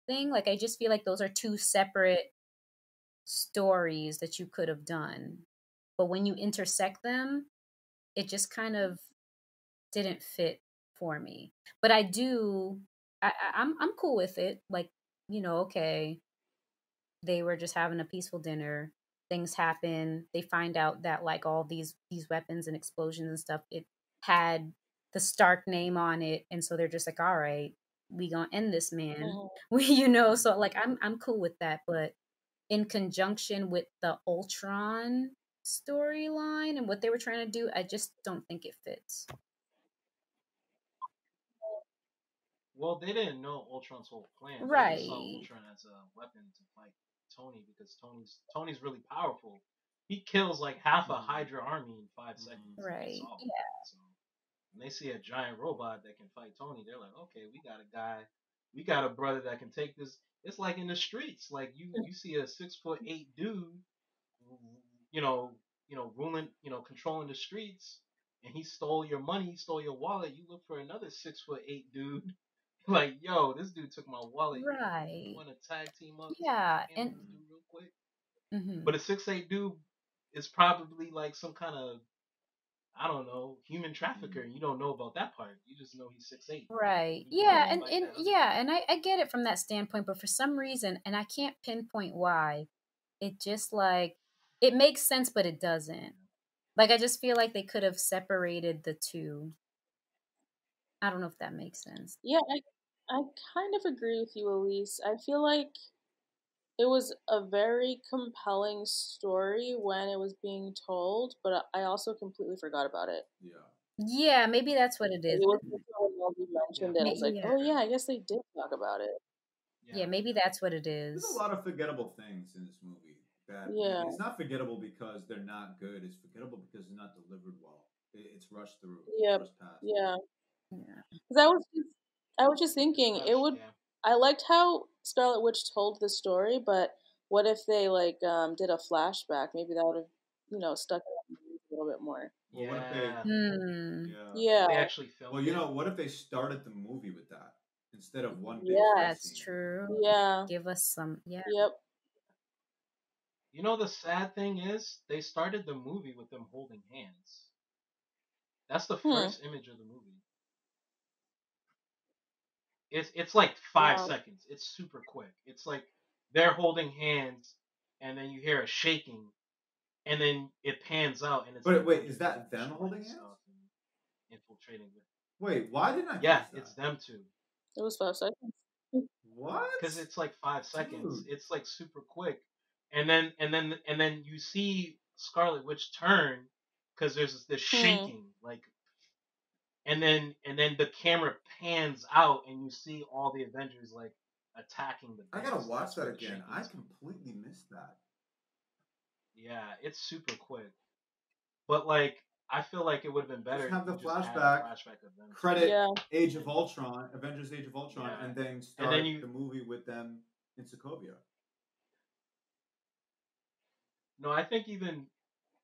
thing. Like, I just feel like those are two separate stories that you could have done. But when you intersect them, it just kind of didn't fit for me. But I do I'm cool with it. Like, okay, they were just having a peaceful dinner. Things happen. They find out that like all these weapons and explosions and stuff, it had the Stark name on it, and so they're just like, all right, we gonna end this man. Mhm. So like I'm cool with that, but in conjunction with the Ultron storyline and what they were trying to do, I just don't think it fits. Well, they didn't know Ultron's whole plan. They just saw Right. Ultron as a weapon to fight Tony because Tony's really powerful. He kills like half a Hydra army in 5 seconds. They Right. saw him. Yeah. So when they see a giant robot that can fight Tony, they're like, okay, we got a guy, we got a brother that can take this. It's like in the streets, like you see a 6'8" dude, you know, ruling, controlling the streets, and he stole your money, he stole your wallet. You look for another 6'8" dude, like, yo, this dude took my wallet. You Right. want to tag team up so we Yeah. can And handle this dude real quick? mhm. But a 6'8" dude is probably like some kind of, I don't know, human trafficker. And you don't know about that part. You just know he's 6'8". Right. He can Yeah, help and, fight and that other yeah, dude. and I get it from that standpoint, but for some reason, and I can't pinpoint why, it just like it makes sense, but it doesn't. Like I just feel like they could have separated the two. I don't know if that makes sense. Yeah, I kind of agree with you, Elise. I feel like it was a very compelling story when it was being told, but I also completely forgot about it. Yeah. Yeah, maybe that's what it Like, is. it wasn't until you Yeah, mentioned it, I was like, Yeah. oh yeah, I guess they did talk about it. Yeah, yeah, maybe that's what it There's a is. lot of forgettable things in this movie that make Yeah, it's not forgettable because they're not good. It's forgettable because they're not delivered well. It's rushed through. It's yeah, rushed past. yeah. Yeah. Because I was just it's thinking it rushed. would. Yeah, I liked how Scarlet Witch told the story, but what if they like did a flashback? Maybe that would have, you know, stuck out a little bit more. Well, what if they? Hmm. Yeah. They actually filmed Well, you it. know, what if they started the movie with that instead of one big Yeah. fight That's scene? true. Yeah. Give us some. Yeah. Yep. You know, the sad thing is, they started the movie with them holding hands. That's the first image of the movie. It's like 5 seconds. It's super quick. It's like they're holding hands, and then you hear a shaking, and then it pans out, and it's. But the wait, Avengers is that them destroying holding hands? stuff and infiltrating with. Wait, why didn't I Yeah, catch that? it's them two. It was 5 seconds. What? Because it's like 5 seconds. Dude. It's like super quick, and then you see Scarlet Witch turn because there's this shaking like, and then the camera pans out and you see all the Avengers like attacking the base. I gotta watch That's that where the again. shaking I is. completely missed that. Yeah, it's super quick, but like I feel like it would have been better Just have if the you just had a flashback, flashback of them. credit Yeah. Age of Ultron, Avengers Age of Ultron, Yeah. and then And start then you- the movie with them in Sokovia. No, I think even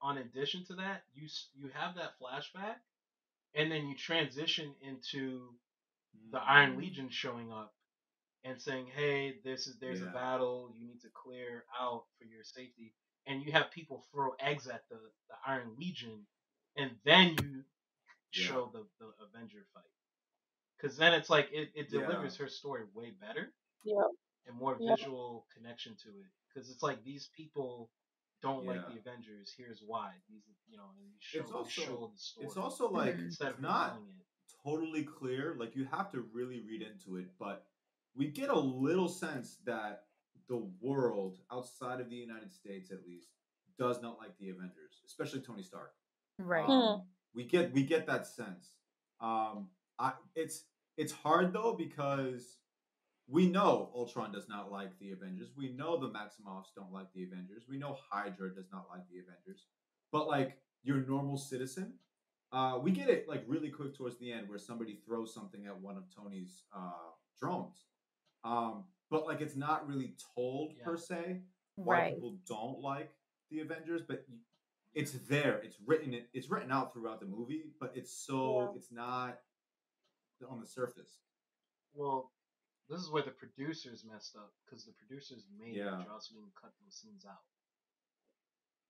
on addition to that, you have that flashback, and then you transition into the Iron Legion showing up and saying, "Hey, there's a Yeah. battle. You need to clear out for your safety." And you have people throw eggs at the Iron Legion, and then you show the Avenger fight. Because then it's like it delivers her story way better Yep. and more Yep. visual connection to it. Because it's like these people don't like the Avengers. Here's why. These, you know, and you show the story. It's also like instead of it's not telling it. totally clear. Like you have to really read into it, but we get a little sense that the world outside of the United States, at least, does not like the Avengers, especially Tony Stark. Right. We get that sense. It's hard though because we know Ultron does not like the Avengers. We know the Maximoffs don't like the Avengers. We know Hydra does not like the Avengers. But like your normal citizen, we get it like really quick towards the end where somebody throws something at one of Tony's drones. But like it's not really told per se why Right. people don't like the Avengers, but it's there. It's written out throughout the movie, but it's not on the surface. Well, this is where the producers messed up because the producers made Joss Whedon cut those scenes out.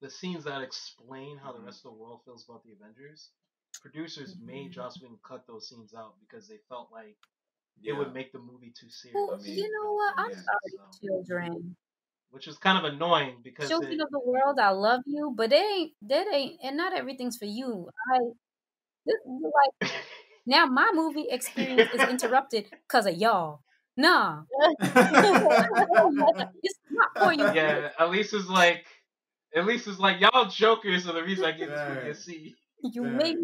The scenes that explain how the rest of the world feels about the Avengers, producers made Joss Whedon cut those scenes out because they felt like it would make the movie too serious. Well, you know what? I'm sorry, children. Which is kind of annoying because children of the world, I love you, but that ain't, and not everything's for you. Like now my movie experience is interrupted because of y'all. Nah, it's not for you. Yeah, at least it's like y'all jokers are the reason I give this movie a C. You made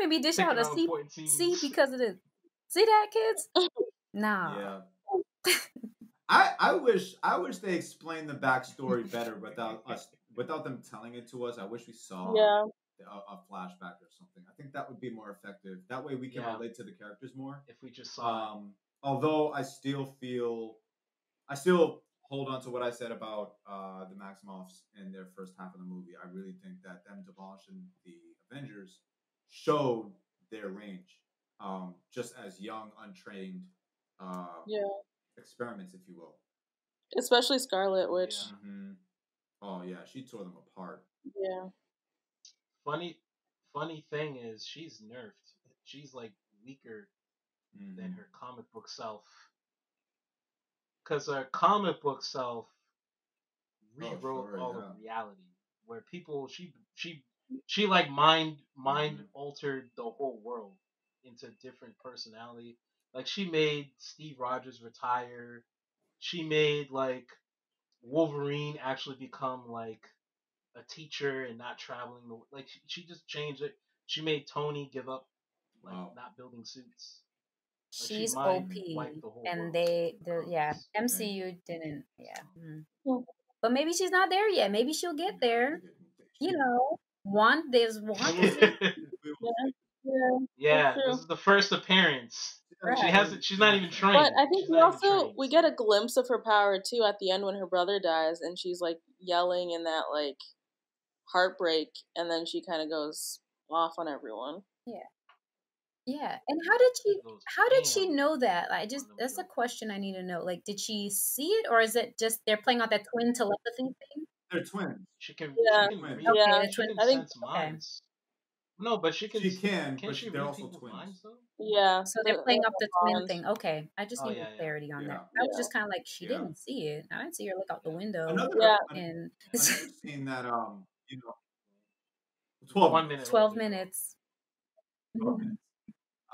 me dish out a C because of this. See that, kids? Nah. Yeah. I wish they explained the backstory better without them telling it to us. I wish we saw a flashback or something. I think that would be more effective. That way we can relate to the characters more. If we just saw although I still hold on to what I said about the Maximoffs in their first half of the movie. I really think that them demolishing the Avengers showed their range, just as young, untrained experiments, if you will. Especially Scarlet Witch. Yeah. Mm-hmm. Oh yeah, she tore them apart. Yeah. Funny thing is, she's nerfed. She's like weaker than her comic book self. Because her comic book self rewrote all of reality, where people she like mind altered the whole world into different personality. Like she made Steve Rogers retire. She made like Wolverine actually become like a teacher and not traveling. Like she just changed it. She made Tony give up like not building suits. Like She's she OP, the whole and world. MCU didn't, But maybe she's not there yet. Maybe she'll get there. You know, there's one. Yeah, this is the first appearance. She hasn't. She's not even trained. But I think she's not even trained, we get a glimpse of her power too at the end when her brother dies, and she's like yelling in that like heartbreak, and then she kind of goes off on everyone. Yeah. And how did she know that? I just, that's a question I need to know. Like, did she see it, or is it just they're playing out that twin telepathy thing? They're twins. She can read. Okay, She can I think sense minds. No, but she can. Can but she they're read also people's twins. Minds though? Yeah. So they're playing up the twin thing. Okay, I just need clarity on that. I was just kind of like, she didn't see it. I didn't see her look out the window. Another scene that 12 minutes. 12 minutes. 12 minutes.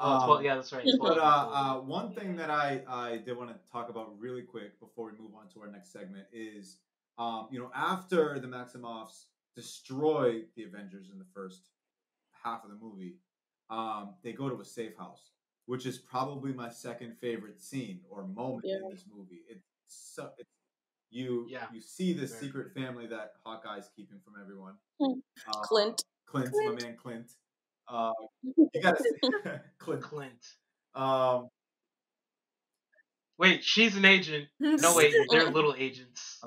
12, yeah, that's right. 12, but one thing that I did want to talk about really quick before we move on to our next segment is, after the Maximoffs destroy the Avengers in the first half of the movie, they go to a safe house, which is probably my second favorite scene or moment in this movie. You see the secret family that Hawkeye's keeping from everyone. Clint, my man Clint. You gotta say Clint. Wait, she's an agent. No, wait, they're little agents.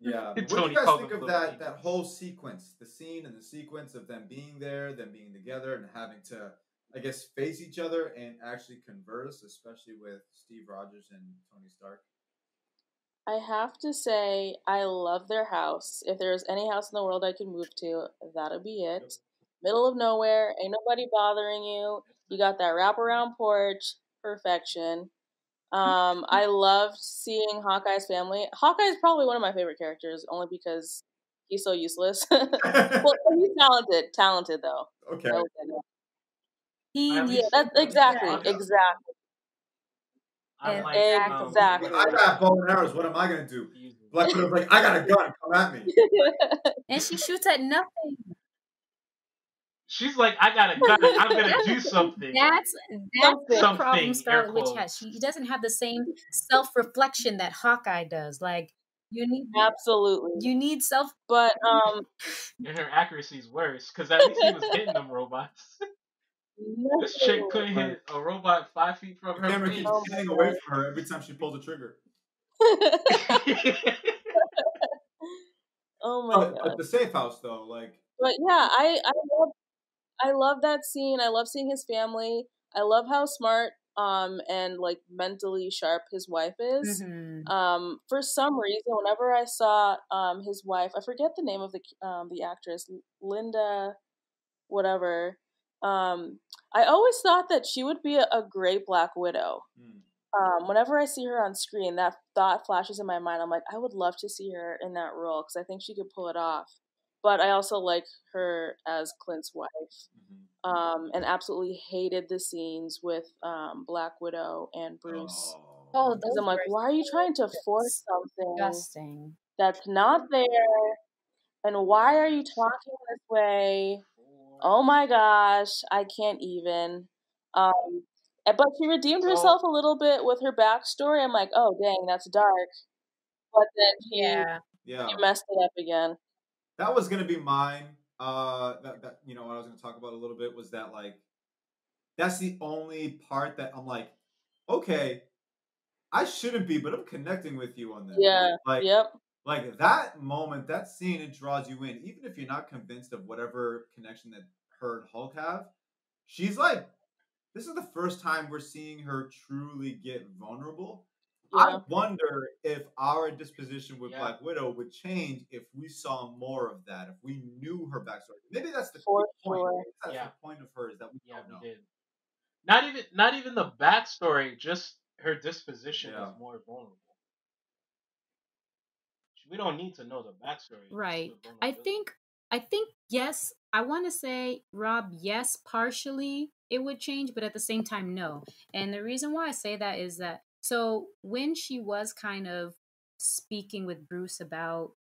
Yeah. What do you guys think of that whole sequence, the scene and the sequence of them being there, them being together, and having to, I guess, face each other and actually converse, especially with Steve Rogers and Tony Stark? I have to say, I love their house. If there's any house in the world I could move to, that'll be it. Yep. Middle of nowhere, ain't nobody bothering you. You got that wraparound porch, perfection. I loved seeing Hawkeye's family. Hawkeye is probably one of my favorite characters, only because he's so useless. Well, he's talented though. Okay. That's exactly. Exactly. I got bow and arrows. What am I gonna do? Black Widow's like, I got a gun. Come at me. And she shoots at nothing. She's like, I got a gun. I'm gonna do something. That's the problem Scarlet Witch has. She doesn't have the same self-reflection that Hawkeye does. Like, you need self. But and her accuracy is worse because at least he was hitting them robots. This chick couldn't hit a robot 5 feet from her. Camera keeps getting away from her every time she pulls the trigger. Oh my god! But the safe house though, like. But yeah, I love that scene. I love seeing his family. I love how smart and like mentally sharp his wife is. Mm-hmm. For some reason, whenever I saw his wife, I forget the name of the actress, Linda, whatever. I always thought that she would be a great Black Widow. Whenever I see her on screen, that thought flashes in my mind. I'm like, I would love to see her in that role because I think she could pull it off. But I also like her as Clint's wife. And absolutely hated the scenes with Black Widow and Bruce. Because I'm like, why are you trying to force something that's not there? And why are you talking this way? Oh my gosh, I can't even. But she redeemed herself a little bit with her backstory. I'm like, oh dang, that's dark. But then she messed it up again. That was gonna be mine. That what I was gonna talk about a little bit was that, like, that's the only part that I'm like, okay, I shouldn't be, but I'm connecting with you on this. Yeah. Like, like that moment, that scene, it draws you in, even if you're not convinced of whatever connection that her and Hulk have. She's like, this is the first time we're seeing her truly get vulnerable. I wonder if our disposition with Black Widow would change if we saw more of that, if we knew her backstory. Maybe that's the point. That's the point of her, is that we don't know. Did. Not even the backstory, just her disposition is more vulnerable. We don't need to know the backstory. Right. I think yes, I want to say, Rob, yes, partially it would change, but at the same time, no. And the reason why I say that is that, so when she was kind of speaking with Bruce about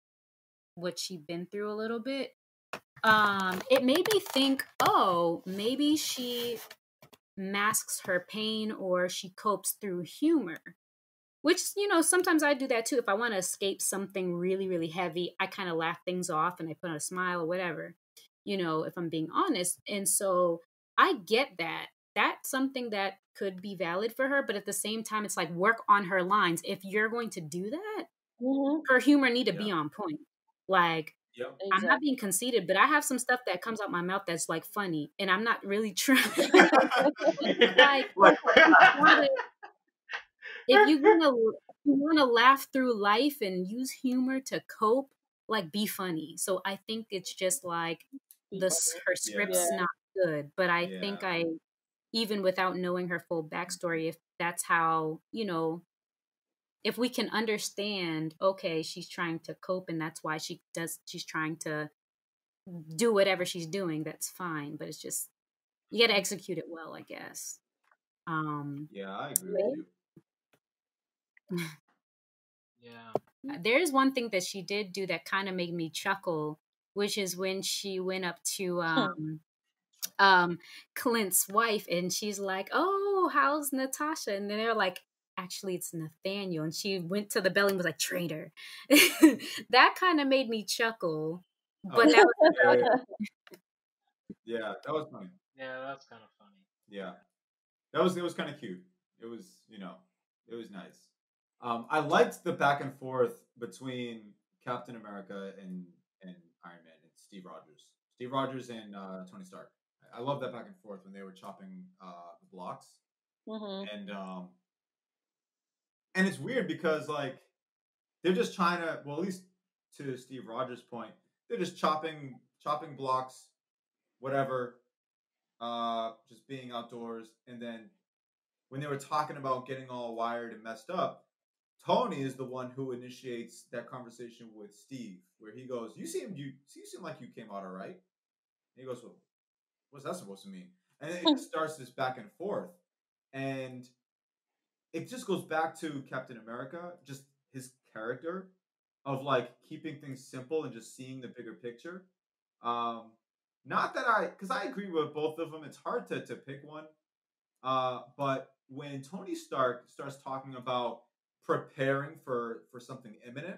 what she'd been through a little bit, it made me think, oh, maybe she masks her pain or she copes through humor. Which, sometimes I do that too. If I want to escape something really, really heavy, I kind of laugh things off and I put on a smile or whatever, if I'm being honest. And so I get that. that's something that could be valid for her, but at the same time, it's like work on her lines. If you're going to do that, her humor need to be on point. Like, Yep. I'm not Exactly. being conceited, but I have some stuff that comes out my mouth that's like funny, and I'm not really trying. Like, Like, if you wanna laugh through life and use humor to cope, like be funny. So I think it's just like her Yeah. script's not good, but I yeah. think I even without knowing her full backstory, if that's how if we can understand, okay, she's trying to cope and that's why she's trying to do whatever she's doing, that's fine. But it's just you got to execute it well, I guess. Yeah, I agree with you. Yeah. There is one thing that she did do that kind of made me chuckle, which is when she went up to Clint's wife and she's like, "Oh, how's Natasha?" And then they're like, "Actually, it's Nathaniel." And she went to the belly and was like, "Traitor." That kind of made me chuckle, but that was yeah, yeah. Yeah, that was funny. Yeah, that's kind of funny. Yeah, it was kind of cute. It was it was nice. I liked the back and forth between Captain America and Iron Man and Steve Rogers. Steve Rogers and Tony Stark. I love that back and forth when they were chopping the blocks. And it's weird because like they're just trying to, well, at least to Steve Rogers' point, they're just chopping blocks, whatever, just being outdoors. And then when they were talking about getting all wired and messed up, Tony is the one who initiates that conversation with Steve, where he goes, you seem like you came out all right." And he goes, "Well, what's that supposed to mean?" And it just starts this back and forth. And it just goes back to Captain America, just his character of like keeping things simple and just seeing the bigger picture. Um, not that because I agree with both of them. It's hard to pick one. But when Tony Stark starts talking about preparing for something imminent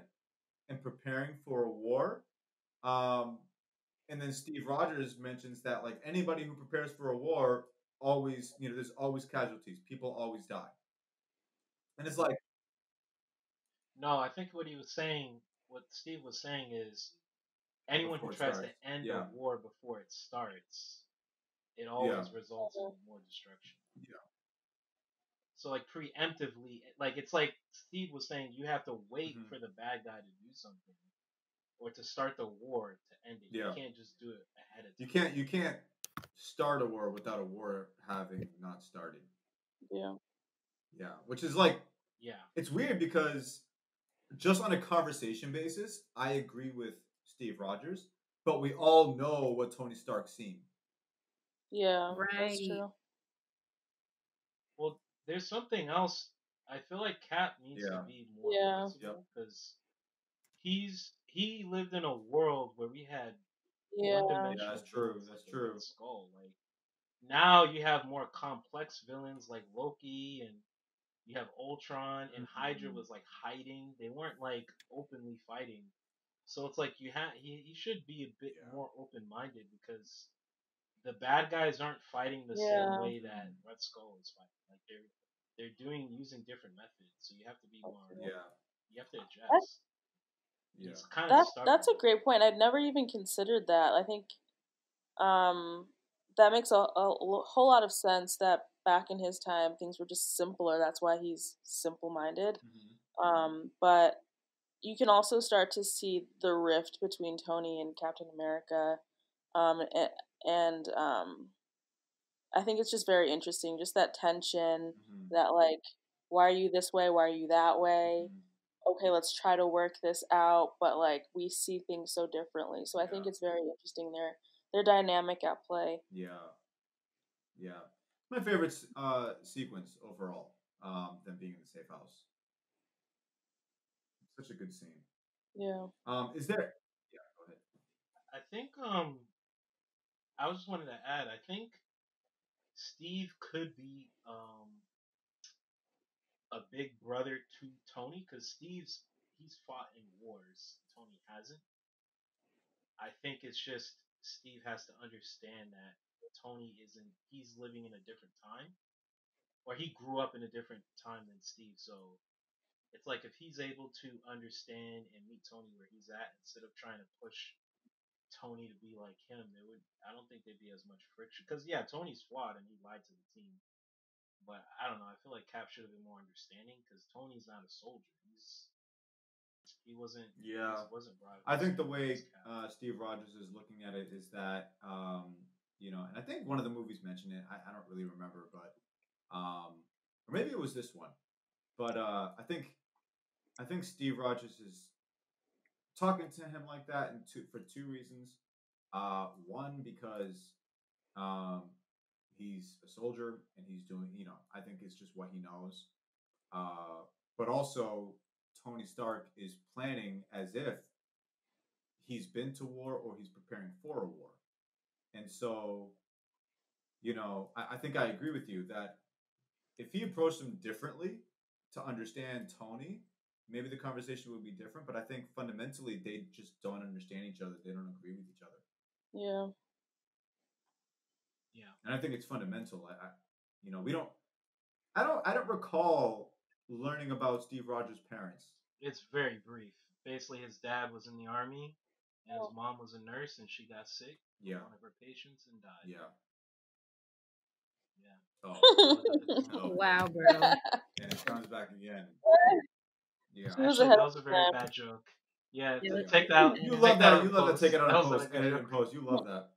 and preparing for a war, um, and then Steve Rogers mentions that like anybody who prepares for a war always, there's always casualties. People always die, and it's like, No, I think what Steve was saying is anyone who before it tries to starts, end a yeah, war before it starts, it yeah, always results in more destruction. yeah, So like preemptively, like it's like Steve was saying, you have to wait hmm for the bad guy to do something or to start the war to end it. You yeah. can't just do it ahead of You time. can't start a war without a war having not started. Yeah. Yeah, which is like Yeah. it's weird because just on a conversation basis, I agree with Steve Rogers, but we all know what Tony Stark's seen. Yeah, that's right. true. Well, there's something else. I feel like Cap needs to Yeah. be more Yeah. Yep. merciful because he lived in a world where we had one Yeah. Yeah, that's dimensional true. villains like That's the Red true. Skull. Like now you have more complex villains like Loki and you have Ultron and Hydra Mhm. was like hiding. They weren't like openly fighting. So it's like he should be a bit Yeah. more open minded because the bad guys aren't fighting the same Yeah. way that Red Skull is fighting. Like they're doing using different methods. So you have to be more Yeah. you have to That, adjust. Yeah. He's kind of that's stubborn. a great point. I'd never even considered that. I think um that makes a whole lot of sense that back in his time things were just simpler. That's why he's simple minded. Hmm. But you can also start to see the rift between Tony and Captain America. And I think it's just very interesting, just that tension, Hmm. that like, why are you this way? Why are you that way? Hmm. Okay, let's try to work this out, but like we see things so differently. So I think Yeah. it's very interesting their dynamic at play. Yeah. Yeah. My favorite sequence overall. Them being in the safe house. Such a good scene. Yeah. Is there? Yeah. Go ahead. I think I just wanted to add. I think Steve could be a big brother to Tony because he's fought in wars. Tony hasn't. I think it's just Steve has to understand that Tony isn't. He's living in a different time, or he grew up in a different time than Steve. So it's like if he's able to understand and meet Tony where he's at, instead of trying to push Tony to be like him, it would. I don't think there'd be as much friction. Because yeah, Tony's flawed and he lied to the team. But I don't know. I feel like Cap should have been more understanding because Tony's not a soldier. He wasn't. Yeah. He wasn't brought up I to think the speed way as Cap. Steve Rogers is looking at it is that, and I think one of the movies mentioned it. I don't really remember, but or maybe it was this one. But I think Steve Rogers is talking to him like that, and for two reasons. One, because he's a soldier and he's doing, I think it's just what he knows. But also, Tony Stark is planning as if he's been to war or he's preparing for a war. And so, I think I agree with you that if he approached him differently to understand Tony, maybe the conversation would be different. But I think fundamentally they just don't understand each other. They don't agree with each other. Yeah. Yeah. And I think it's fundamental. I don't recall learning about Steve Rogers' parents. It's very brief. Basically, his dad was in the army, and his mom was a nurse, and she got sick. Yeah. One of her patients and died. Yeah. Yeah. Oh. Wow, bro. And it comes back again. Yeah. Actually, that was a very bad joke. Yeah, take that. You take love that. out You in love that. post. Take it out That in was not a post. good Edit it in joke. post. You love that.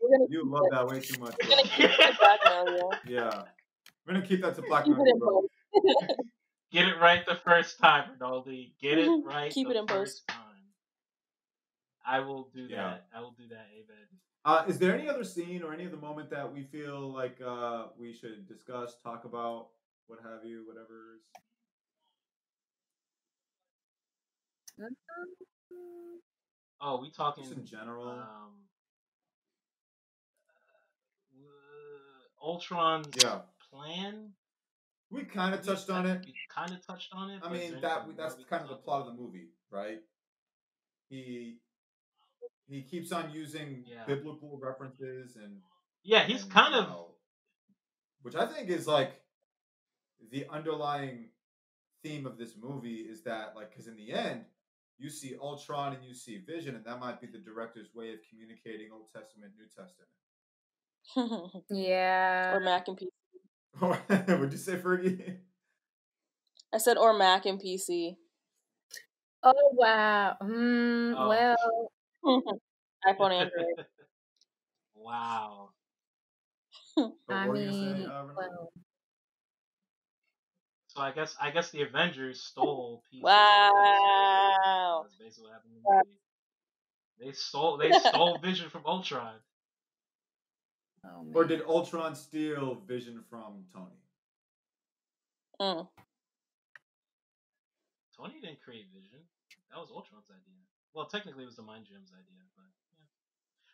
We're You love that way too much, We're bro. gonna keep it to blackmail you. Yeah. We're gonna keep that to Keep blackmail it you, in bro. post. Get it right the first time, Ronaldo. Get it right Keep the it in first post. time. I will do Yeah. that. I will do that, Abed. Is there any other scene or any other moment that we feel like we should discuss, talk about, what have you, whatever? Oh, we talking Just in general. Ultron's Yeah. plan. We kind of touched on it. We kind of touched on it. I but is mean, there that's anything more we kind can of the talk plot about? of the movie, right? He keeps on using Yeah. biblical references and he's kind of which I think is like the underlying theme of this movie is that, like, because in the end you see Ultron and you see Vision, and that might be the director's way of communicating Old Testament, New Testament. Yeah. Or Mac and PC. What'd you say, Fergie? I said or Mac and PC. Oh wow. Oh. Well. iPhone, Android. Wow. I What were you mean, gonna say, well. So I guess the Avengers stole pieces. Wow. That's basically what happened in the movie. They stole Vision from Ultron. Oh, man. Or did Ultron steal Vision from Tony? Tony didn't create Vision. That was Ultron's idea. Well, technically it was the Mind Gem's idea, but yeah.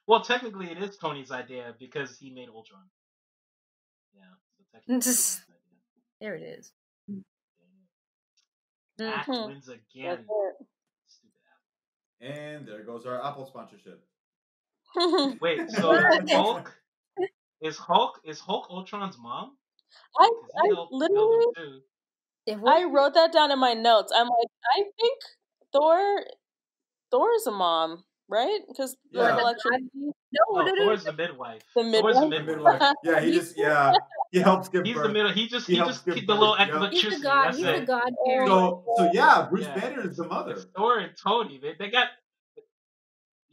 Well, technically it is Tony's idea because he made Ultron. Yeah, so technically it's Tony's idea. There it is. Mac wins again. Stupid Apple. And there goes our Apple sponsorship. Wait, so Hulk is Hulk Ultron's mom? I literally I wrote that down in my notes. I'm like, I think Thor is a mom, right? Because electricity. No, Thor's the midwife. The midwife. Thor's the midwife. Yeah, he helps give birth. He's the middle. He just keep the little electricity. He's the god. He's the godparent. So yeah, Bruce Banner is the mother. It's Thor and Tony. They got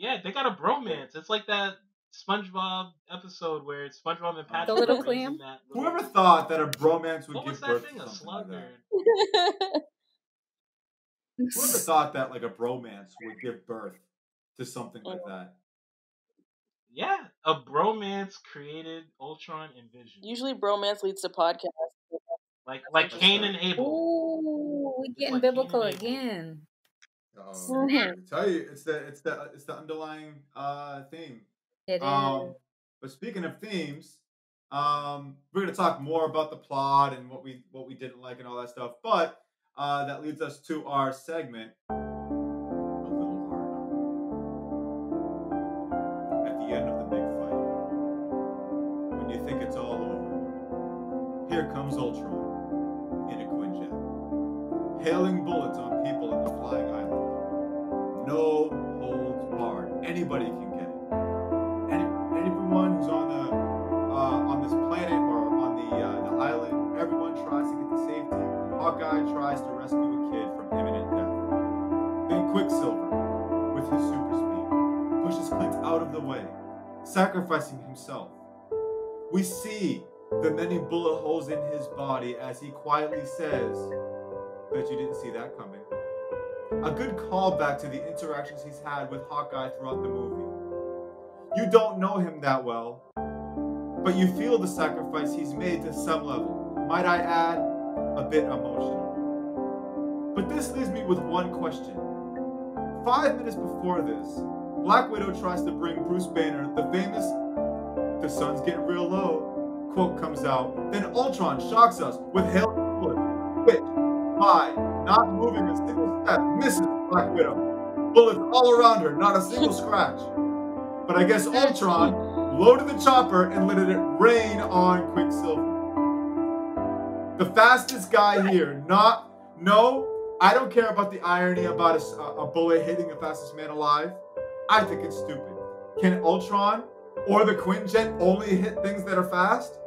a bromance. It's like that SpongeBob episode where it's SpongeBob and Patrick. The little clam. Whoever thought that a bromance would give birth to something like that? Whoever thought that like a bromance would give birth to something like that? Yeah, a bromance created Ultron and Vision. Usually, bromance leads to podcasts. Like Cain and Abel. Ooh, we're getting biblical again. I tell you, it's the underlying theme. It is. But speaking of themes, we're gonna talk more about the plot and what we didn't like and all that stuff. But that leads us to our segment. At the end of the big fight. here comes Ultron in a Quinjet, hailing bullets on people in the flying island. No holds barred. Anybody can get it. Everyone who's on this planet or on the island, everyone tries to get to safety. And Hawkeye tries to rescue a kid from imminent death. Then Quicksilver, with his super speed, pushes Clint out of the way, sacrificing himself. We see the many bullet holes in his body as he quietly says, "Bet you didn't see that coming." A good callback to the interactions he's had with Hawkeye throughout the movie. You don't know him that well, but you feel the sacrifice he's made to some level. Might I add, a bit emotional. But this leaves me with one question. 5 minutes before this, Black Widow tries to bring Bruce Banner the famous "the sun's getting real low" quote comes out. Then Ultron shocks us with hail bullets, which, by not moving a single step, misses Black Widow. Bullets all around her, not a single scratch. But I guess Ultron loaded the chopper and let it rain on Quicksilver. The fastest guy here, I don't care about the irony about a bullet hitting the fastest man alive. I think it's stupid. Can Ultron or the Quinjet only hit things that are fast?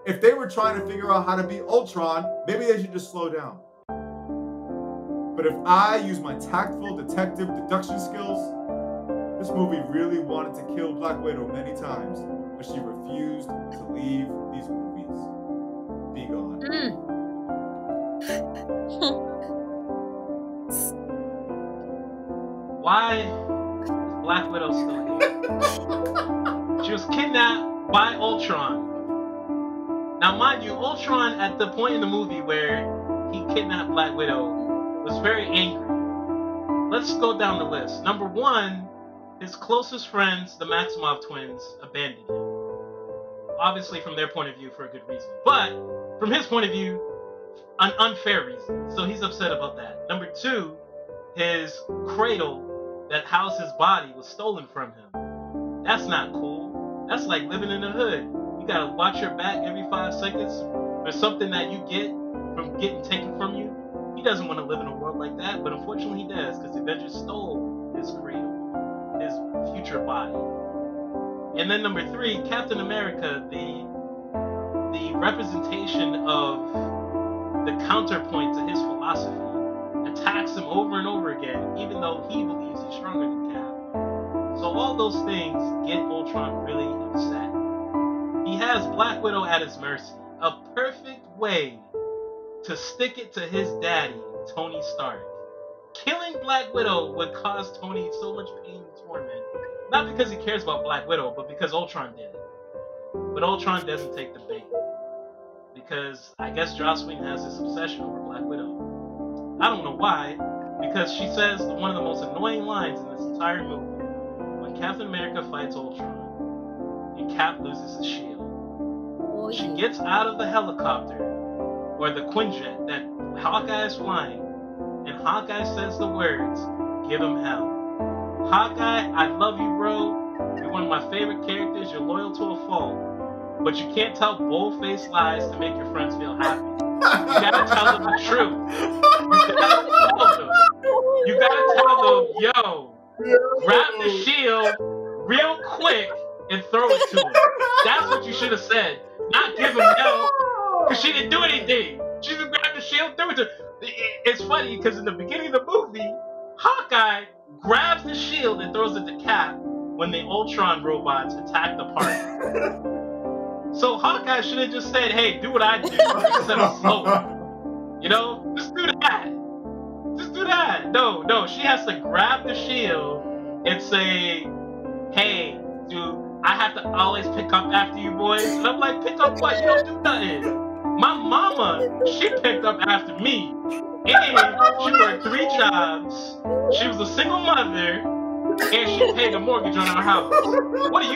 If they were trying to figure out how to beat Ultron, maybe they should just slow down. But if I use my tactful detective deduction skills, this movie really wanted to kill Black Widow many times, but she refused to leave these movies. Be gone. Why is Black Widow still here? She was kidnapped by Ultron. Now, mind you, Ultron, at the point in the movie where he kidnapped Black Widow, was very angry. Let's go down the list. Number one, his closest friends, the Maximoff twins, abandoned him. Obviously, from their point of view, for a good reason. But, from his point of view, an unfair reason. So he's upset about that. Number two, his cradle that housed his body was stolen from him. That's not cool. That's like living in the hood. You gotta watch your back every 5 seconds for something that you get from getting taken from you. He doesn't want to live in a world like that, but unfortunately he does, because the Avengers stole his cradle, his future body. And then number three, Captain America, the representation of the counterpoint to his philosophy, attacks him over and over again, even though he believes he's stronger than Cap. So all those things get Ultron really upset. He has Black Widow at his mercy. A perfect way to stick it to his daddy, Tony Stark. Killing Black Widow would cause Tony so much pain and torment. Not because he cares about Black Widow, but because Ultron did it. But Ultron doesn't take the bait. Because I guess Joss Whedon has this obsession over Black Widow. I don't know why. Because she says one of the most annoying lines in this entire movie. When Captain America fights Ultron, and Cap loses his shield. She gets out of the helicopter, or the Quinjet that Hawkeye is flying, and Hawkeye says the words, "Give him hell." Hawkeye, I love you, bro. You're one of my favorite characters. You're loyal to a fault. But you can't tell bold-faced lies to make your friends feel happy. You gotta tell them the truth. You gotta tell them, yo, grab the shield real quick and throw it to him. That's what you should have said. Not give him hell, because she didn't do anything. She just grabbed the shield, threw it to him. It's funny, because in the beginning of the movie, Hawkeye grabs the shield and throws it to Cap when the Ultron robots attack the party. So Hawkeye should have just said, hey, do what I do instead of slow. You know? Just do that. Just do that. No, she has to grab the shield and say, hey, dude, I have to always pick up after you boys. And I'm like, pick up what? You don't do nothing. My mama, she picked up after me. And she worked 3 jobs. She was a single mother. And she paid the mortgage on our house. What do?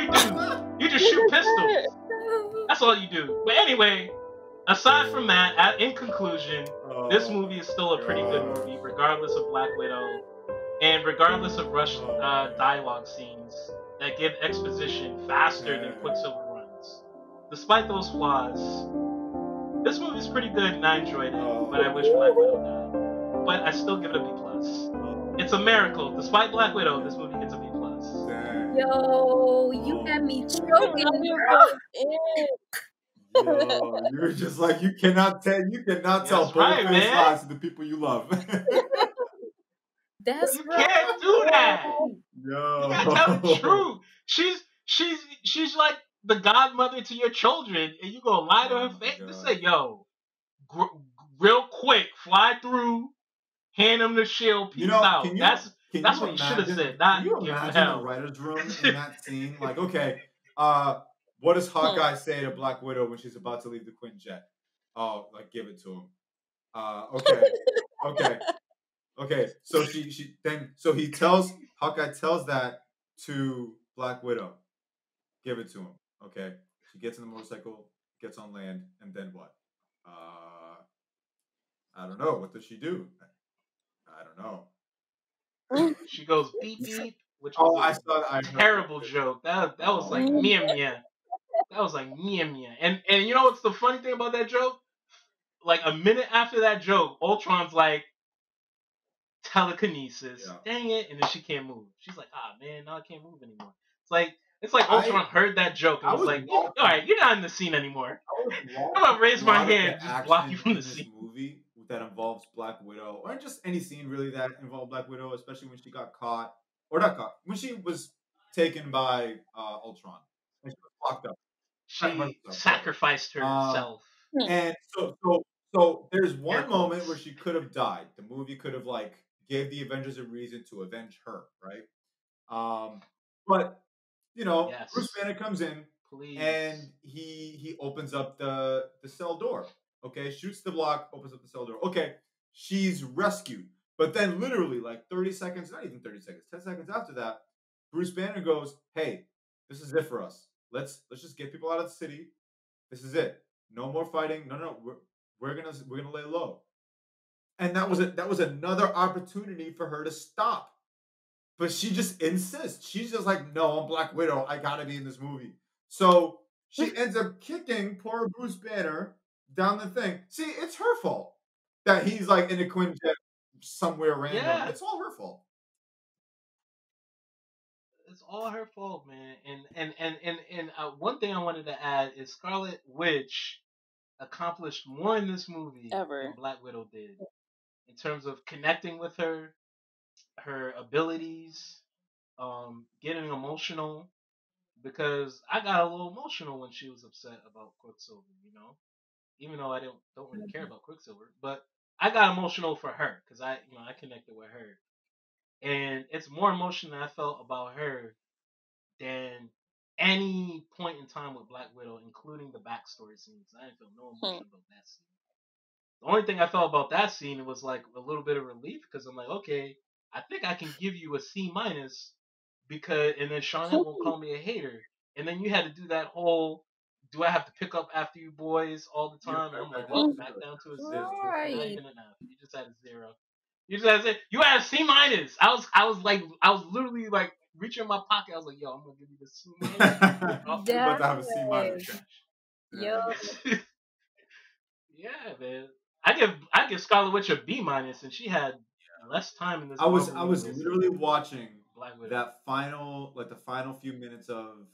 You just shoot pistols. That's all you do. But anyway, aside from that, in conclusion, this movie is still a pretty good movie, regardless of Black Widow, and regardless of rushed dialogue scenes that give exposition faster than Quicksilver runs. Despite those flaws, This movie's pretty good and I enjoyed it, but I wish Black Widow died. But I still give it a B+. It's a miracle. Despite Black Widow, this movie gets a B+. Dang. Yo, you had me choking, girl. Yo, you're just like you cannot tell That's bold-faced right, man. lies to the people you love. That's You right. can't do that. Yo. You gotta tell the truth. She's like the godmother to your children, and you gonna lie to her my face? Just God. say, yo, real quick, fly through, hand him the shield, peace out. That's what you should have said. Not Can you give him imagine the hell. writers' room in that scene? Like, okay, what does Hawkeye say to Black Widow when she's about to leave the Quinjet? Oh, like give it to him. Okay. So Hawkeye tells that to Black Widow. Give it to him. Okay. She gets in the motorcycle, gets on land, and then what? I don't know. What does she do? I don't know. She goes beep beep, which was a terrible joke. That was like mia mia. That was like mia mia. And you know what's the funny thing about that joke? Like a minute after that joke, Ultron's like telekinesis. Yeah. Dang it! And then she can't move. She's like, man, now I can't move anymore. It's like Ultron heard that joke and was like, all right, you're not in the scene anymore. I'm gonna raise my hand and just block you from the scene. Movie that involves Black Widow, or just any scene really that involved Black Widow, especially when she got caught, or not caught, when she was taken by Ultron, when she was locked up. She sacrificed herself. And so there's one moment where she could have died. The movie could have like gave the Avengers a reason to avenge her, right? But Bruce Banner comes in and he opens up the cell door. Okay, shoots the block, opens up the cell door. Okay, she's rescued. But then literally like 30 seconds, not even 30 seconds, 10 seconds after that, Bruce Banner goes, "Hey, this is it for us. Let's just get people out of the city. This is it. No more fighting. No. We're gonna lay low." And that was another opportunity for her to stop. But she just insists. She's just like, "No, I'm Black Widow. I gotta be in this movie." So she ends up kicking poor Bruce Banner down the thing. See, it's her fault that he's like in a Quinjet somewhere random. Yeah. It's all her fault. It's all her fault, man. And one thing I wanted to add is Scarlet Witch accomplished more in this movie than Black Widow did in terms of connecting with her abilities, getting emotional. Because I got a little emotional when she was upset about Quicksilver, even though I don't really care about Quicksilver, but I got emotional for her because I connected with her, and it's more emotion that I felt about her than any point in time with Black Widow, including the backstory scenes. I didn't feel no emotion about that scene. The only thing I felt about that scene was like a little bit of relief because I'm like, okay, I think I can give you a C minus because, and then Shawnette won't call me a hater. And then you had to do that whole, do I have to pick up after you boys all the time? And I'm like, well, back down to a 6. Right. Not even enough. You just had a 0. You just had a 0. You had a C minus. I was literally like reaching in my pocket. I was like, yo, I'm gonna give you the C minus. You're about to have a C minus. Yo. Yeah, man. I give Scarlet Witch a B minus, and she had less time in this. I was literally watching that the final few minutes of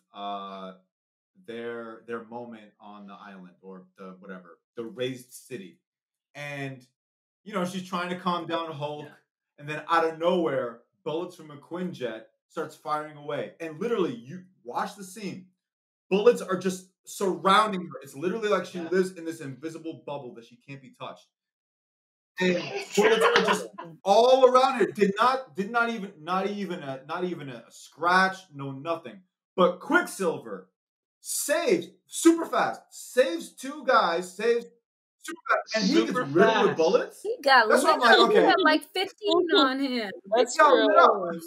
their moment on the island or the raised city, and she's trying to calm down Hulk, and then out of nowhere, bullets from a Quinjet starts firing away, and literally you watch the scene. Bullets are just surrounding her. It's literally like she lives in this invisible bubble that she can't be touched. And bullets are just all around her. Not even a scratch, no nothing. But Quicksilver saves super fast. Saves 2 guys. Saves super fast, and he gets riddled with bullets. He got That's what I'm like. Okay, he had like 15 on him. That's true.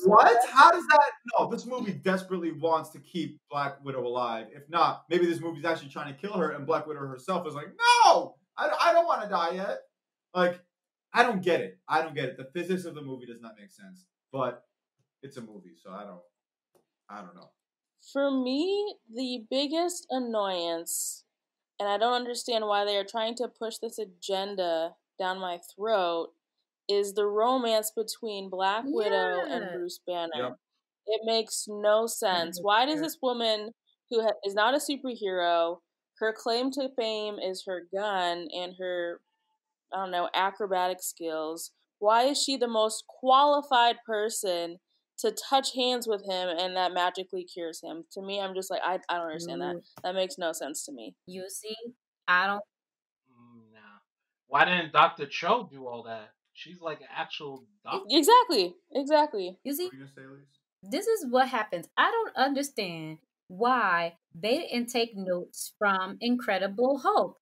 What? How does that? No, this movie desperately wants to keep Black Widow alive. If not, maybe this movie's actually trying to kill her, and Black Widow herself is like, no, I don't want to die yet. Like, I don't get it. The physics of the movie does not make sense, but it's a movie, so I don't know. For me, the biggest annoyance and I don't understand why they are trying to push this agenda down my throat, is the romance between Black Widow and Yeah. Bruce Banner. Yep. It makes no sense. Why does this woman, who is not a superhero, her claim to fame is her gun and her, I don't know, acrobatic skills, why is she the most qualified person to touch hands with him and that magically cures him? To me, I'm just like, I don't understand that. That makes no sense to me. You see, I don't. Nah. Why didn't Dr. Cho do all that? She's like an actual doctor. Exactly. You see, What are you gonna say, Elise? this is what happens. I don't understand why they didn't take notes from Incredible Hulk.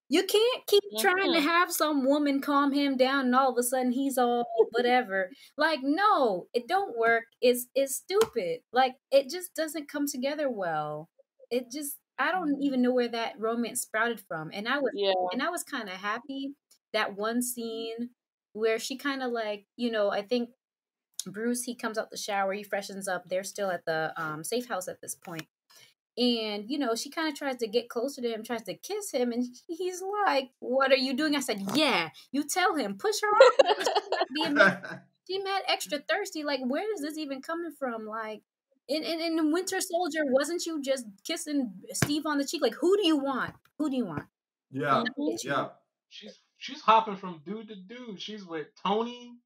You can't keep trying to have some woman calm him down and all of a sudden he's all whatever. Like, no, it don't work. It's stupid. Like, it just doesn't come together well. It just, I don't even know where that romance sprouted from. And I was kind of happy that one scene where she kind of like, I think Bruce, he comes out the shower, he freshens up. They're still at the safe house at this point. And, she kind of tries to get closer to him, tries to kiss him. And he's like, "What are you doing?" I said, "Yeah, you tell him, push her off." She mad extra thirsty. Like, where is this even coming from? Like, in Winter Soldier, wasn't you just kissing Steve on the cheek? Like, who do you want? Who do you want? Yeah. Yeah. She's hopping from dude to dude. She's with Tony,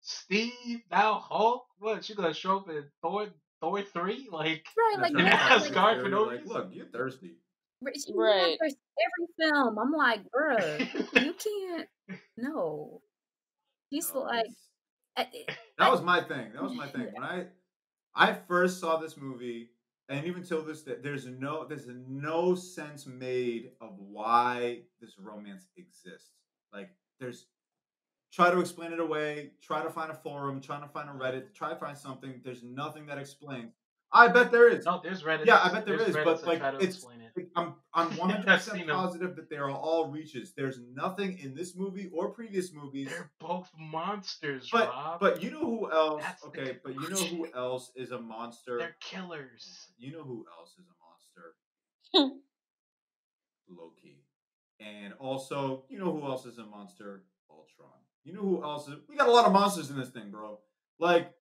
Steve, now Hulk. What? She gonna show up in Thor 3? Like, right, like, in Asgard for no like, reason? look, you're thirsty. She right. Every film. I'm like, bruh, you can't. No. She's No, like. that was my thing. That was my thing. When I first saw this movie, and even till this day, there's no sense made of why this romance exists. Like, there's try to explain it away, try to find a forum, trying to find a Reddit, try to find something. There's nothing that explains. I bet there is. No, there's Reddit. Yeah, I bet there is. Reddits But that like, try to it's explain it. like, I'm 100% positive that they are all reaches. There's nothing in this movie or previous movies. They're both monsters, but, Rob. But you know who else? That's okay, but you know who else is a monster? They're killers. You know who else is a monster? Loki. And also, you know who else is a monster? Ultron. You know who else is? We got a lot of monsters in this thing, bro. Like,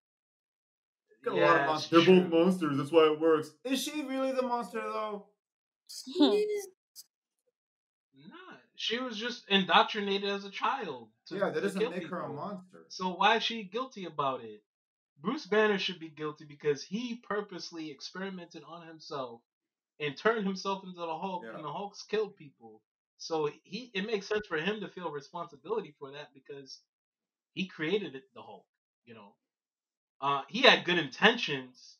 got a lot of monsters. They're both monsters. That's why it works. Is she really the monster though? She's not. She was just indoctrinated as a child. That doesn't make her a monster. So why is she guilty about it? Bruce Banner should be guilty because he purposely experimented on himself and turned himself into the Hulk, and the Hulk's killed people. So it makes sense for him to feel responsibility for that because he created the Hulk. He had good intentions,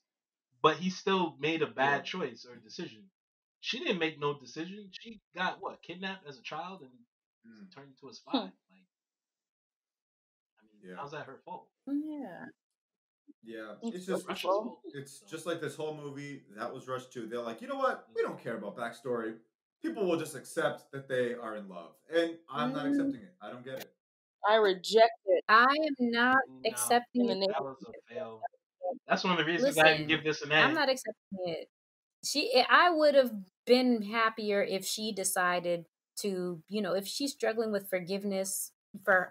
but he still made a bad choice or decision. She didn't make no decision. She got kidnapped as a child and turned into a spy. Like, I mean, how's that her fault? Yeah. Yeah, it's just Russia's fault. It's just like this whole movie that was rushed too. They're like, you know what? We don't care about backstory. People will just accept that they are in love, and I'm not accepting it. I don't get it. I reject it. I am not accepting it. That was a fail. That's one of the reasons I didn't give this an A. I'm not accepting it. I would have been happier if she decided to, if she's struggling with forgiveness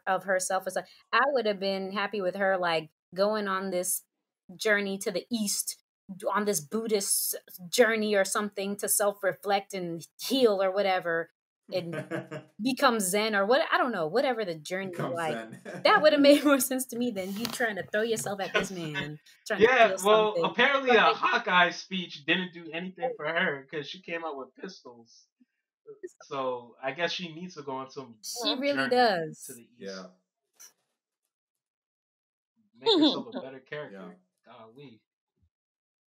of herself, I would have been happy with her, like, going on this journey to the East, on this Buddhist journey or something to self-reflect and heal or whatever, and become Zen or what, I don't know, whatever the journey is like. That would have made more sense to me than you trying to throw yourself at this man. Apparently a Hawkeye speech didn't do anything for her because she came out with pistols. So I guess she needs to go on some. She really does. To the East. Yeah. Make herself a better character. Golly.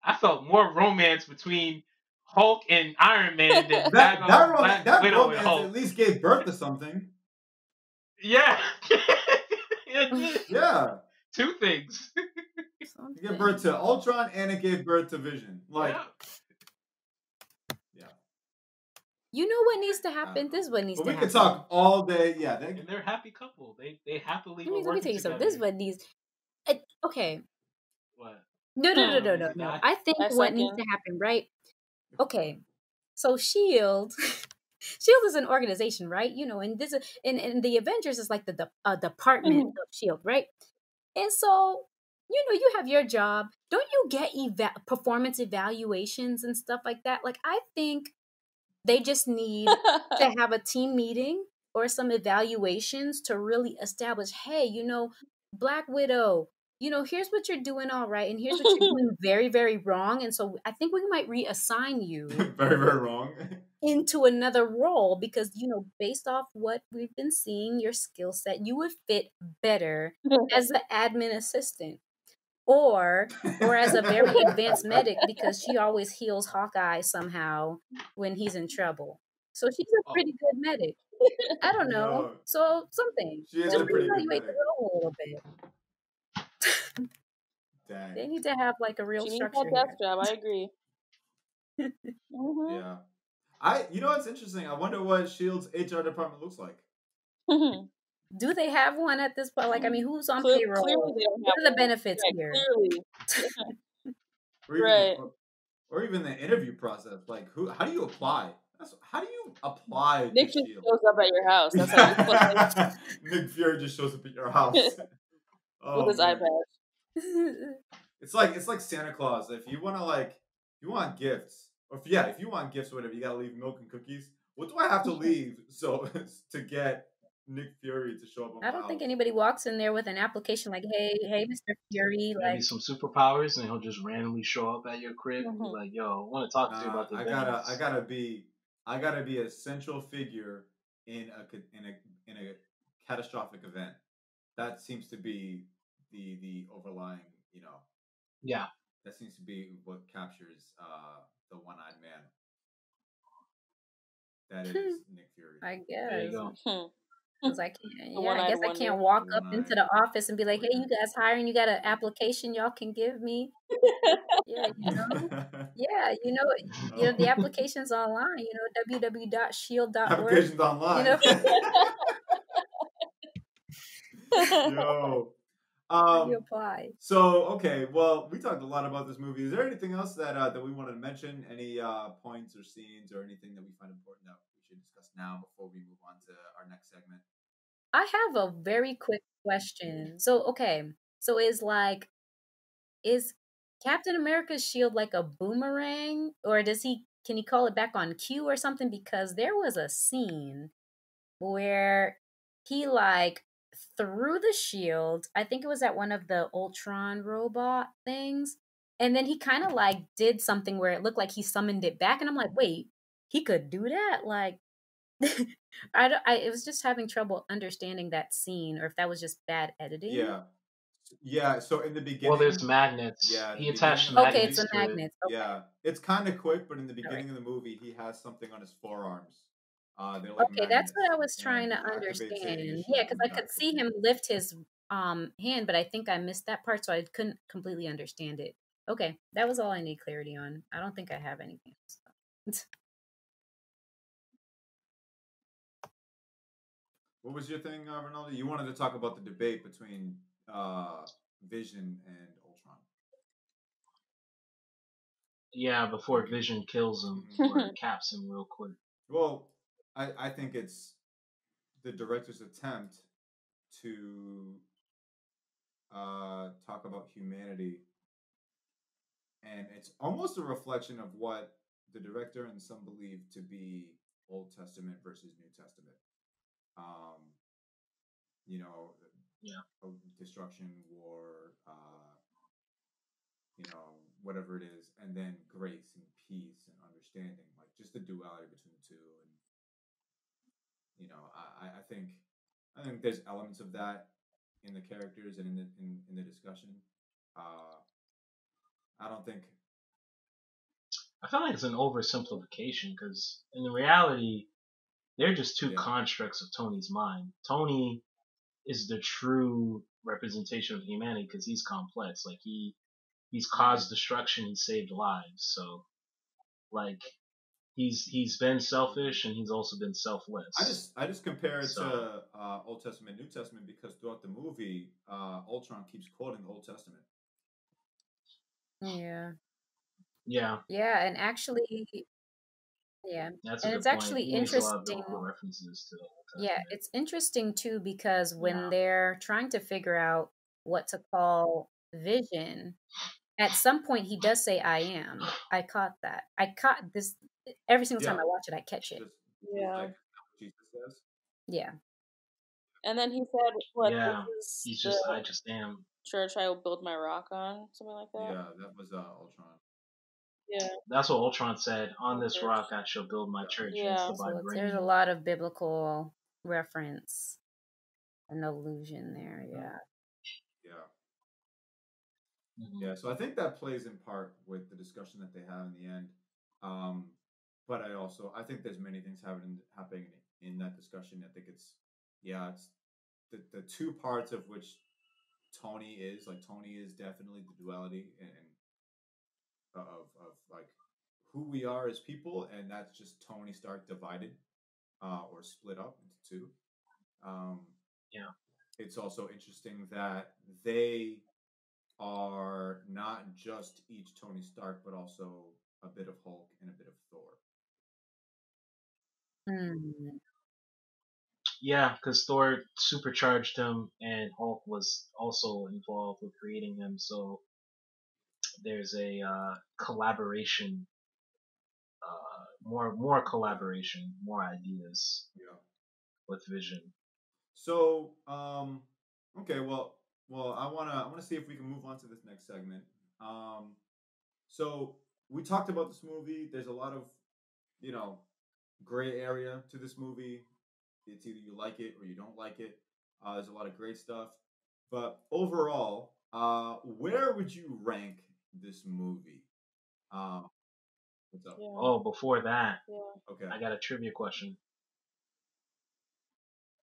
I felt more romance between Hulk and Iron Man than that Widow romance and Hulk. At least gave birth to something. Yeah. Yeah. Two things. It gave birth to Ultron and it gave birth to Vision. Like, yeah. You know what needs to happen? This is what needs to happen. We could talk all day. Yeah. And they're a happy couple. They happily let me tell you something. This is what needs. Okay. What? No. I think what needs to happen, right? Okay. So S.H.I.E.L.D. Shield is an organization, right? And this is and the Avengers is like the department of Shield, right? And so, you have your job. Don't you get performance evaluations and stuff like that? Like, I think they just need to have a team meeting or some evaluations to really establish, hey, Black Widow, here's what you're doing all right, and here's what you're doing very, very wrong. And so I think we might reassign you Very, very wrong. into another role because, based off what we've been seeing, your skill set, you would fit better as the admin assistant or as a very advanced medic because she always heals Hawkeye somehow when he's in trouble. So she's a pretty good medic. I don't know. Yo, So something. she is Just a pretty good reevaluate the medic. role a little bit. Dang. They need to have like a real She needs structure that desk here. job. I agree. Yeah. You know what's interesting? I wonder what Shield's HR department looks like. Do they have one at this point? Like, I mean, who's on Clearly payroll? they don't What have are the one. benefits Right, here? Clearly. Or even the interview process. Like, how do you apply? How do you apply Nick to just Shield? shows up at your house. That's how you apply. Nick Fury just shows up at your house With his man. iPad. It's like Santa Claus. If you want gifts, or if you want gifts or whatever, you gotta leave milk and cookies. What do I have to leave to get Nick Fury to show up? I don't think anybody walks in there with an application like, hey, Mr. Fury, maybe some superpowers, and he'll just randomly show up at your crib and be like, "Yo, I want to talk to you about the Avengers." I gotta be a central figure in a catastrophic event. That seems to be the overlying, Yeah. That seems to be what captures the one-eyed man. That is Nick Fury. I There you guess. go. Because I can't walk up into the office and be like, hey, you guys hiring? You got an application y'all can give me? Yeah, Yeah, the application's online, www.shield.org. Application's online. Yo. You apply. So, okay, well, we talked a lot about this movie. Is there anything else that we wanted to mention? Any points or scenes or anything that we find important that we should discuss now before we move on to our next segment? I have a very quick question. So, okay. So is Captain America's shield like a boomerang, or can he call it back on cue or something? Because there was a scene where he threw the shield. I think it was at one of the Ultron robot things. And then he kind of did something where it looked like he summoned it back. And I'm like, wait, he could do that? Like, I was just having trouble understanding that scene, or if that was just bad editing. Yeah. So in the beginning, well, there's magnets. Yeah, he attached magnets. Okay, magnets. it's a magnet. Okay. Yeah, it's kind of quick, but in the beginning of the movie, he has something on his forearms. They're like okay, that's what I was trying to understand. Yeah, because I could see him lift his hand, but I think I missed that part, so I couldn't completely understand it. Okay, that was all I need clarity on. I don't think I have anything else. What was your thing, Ronaldo? You wanted to talk about the debate between Vision and Ultron. Yeah, before Vision kills him or caps him real quick. Well, I think it's the director's attempt to talk about humanity, and it's almost a reflection of what the director and some believe to be Old Testament versus New Testament. Destruction, war, whatever it is, and then grace and peace and understanding, like just the duality between the two. And I think there's elements of that in the characters and in the discussion. I feel like it's an oversimplification because in reality, they're just two constructs of Tony's mind. Tony is the true representation of humanity because he's complex. Like he's caused destruction, he's saved lives. So like he's been selfish and he's also been selfless. I just compare it to Old Testament, New Testament because throughout the movie, Ultron keeps quoting the Old Testament. Yeah. Yeah. Yeah, and actually Yeah. That's a And it's good point. actually He makes a lot of interesting. biblical references to the Old Yeah, Testament. it's interesting too because when Yeah. they're trying to figure out what to call vision, at some point he does say I am. I caught that. I caught this every single time Yeah. I watch it, I catch it. Just Yeah. like Jesus says. Yeah. And then he said, "What Yeah. this is He's the just, I just am. church I will build my rock on," something like that. Yeah, that was Ultron. Yeah. That's what Ultron said. On this Okay. rock I shall build my church. Yeah. That's the So there's a vibranium. lot of biblical reference and allusion there. Yeah. Yeah. Mhm. Yeah, so I think that plays in part with the discussion that they have in the end. But I think there's many things happening in that discussion. I think it's the two parts of which Tony is definitely the duality and of like who we are as people, and that's just Tony Stark divided or split up into two. Um, Yeah. it's also interesting that they are not just each Tony Stark, but also a bit of Hulk and a bit of Thor. Mm. Yeah, because Thor supercharged him, and Hulk was also involved with creating him. So there's a collaboration, more collaboration, more ideas Yeah. with Vision. So, okay, well, I wanna see if we can move on to this next segment. So we talked about this movie. There's a lot of, you know, gray area to this movie. It's either you like it or you don't like it. There's a lot of great stuff, but overall, where would you rank this movie? Um, what's up? Yeah. Oh, before that, Yeah. Okay, I got a trivia question.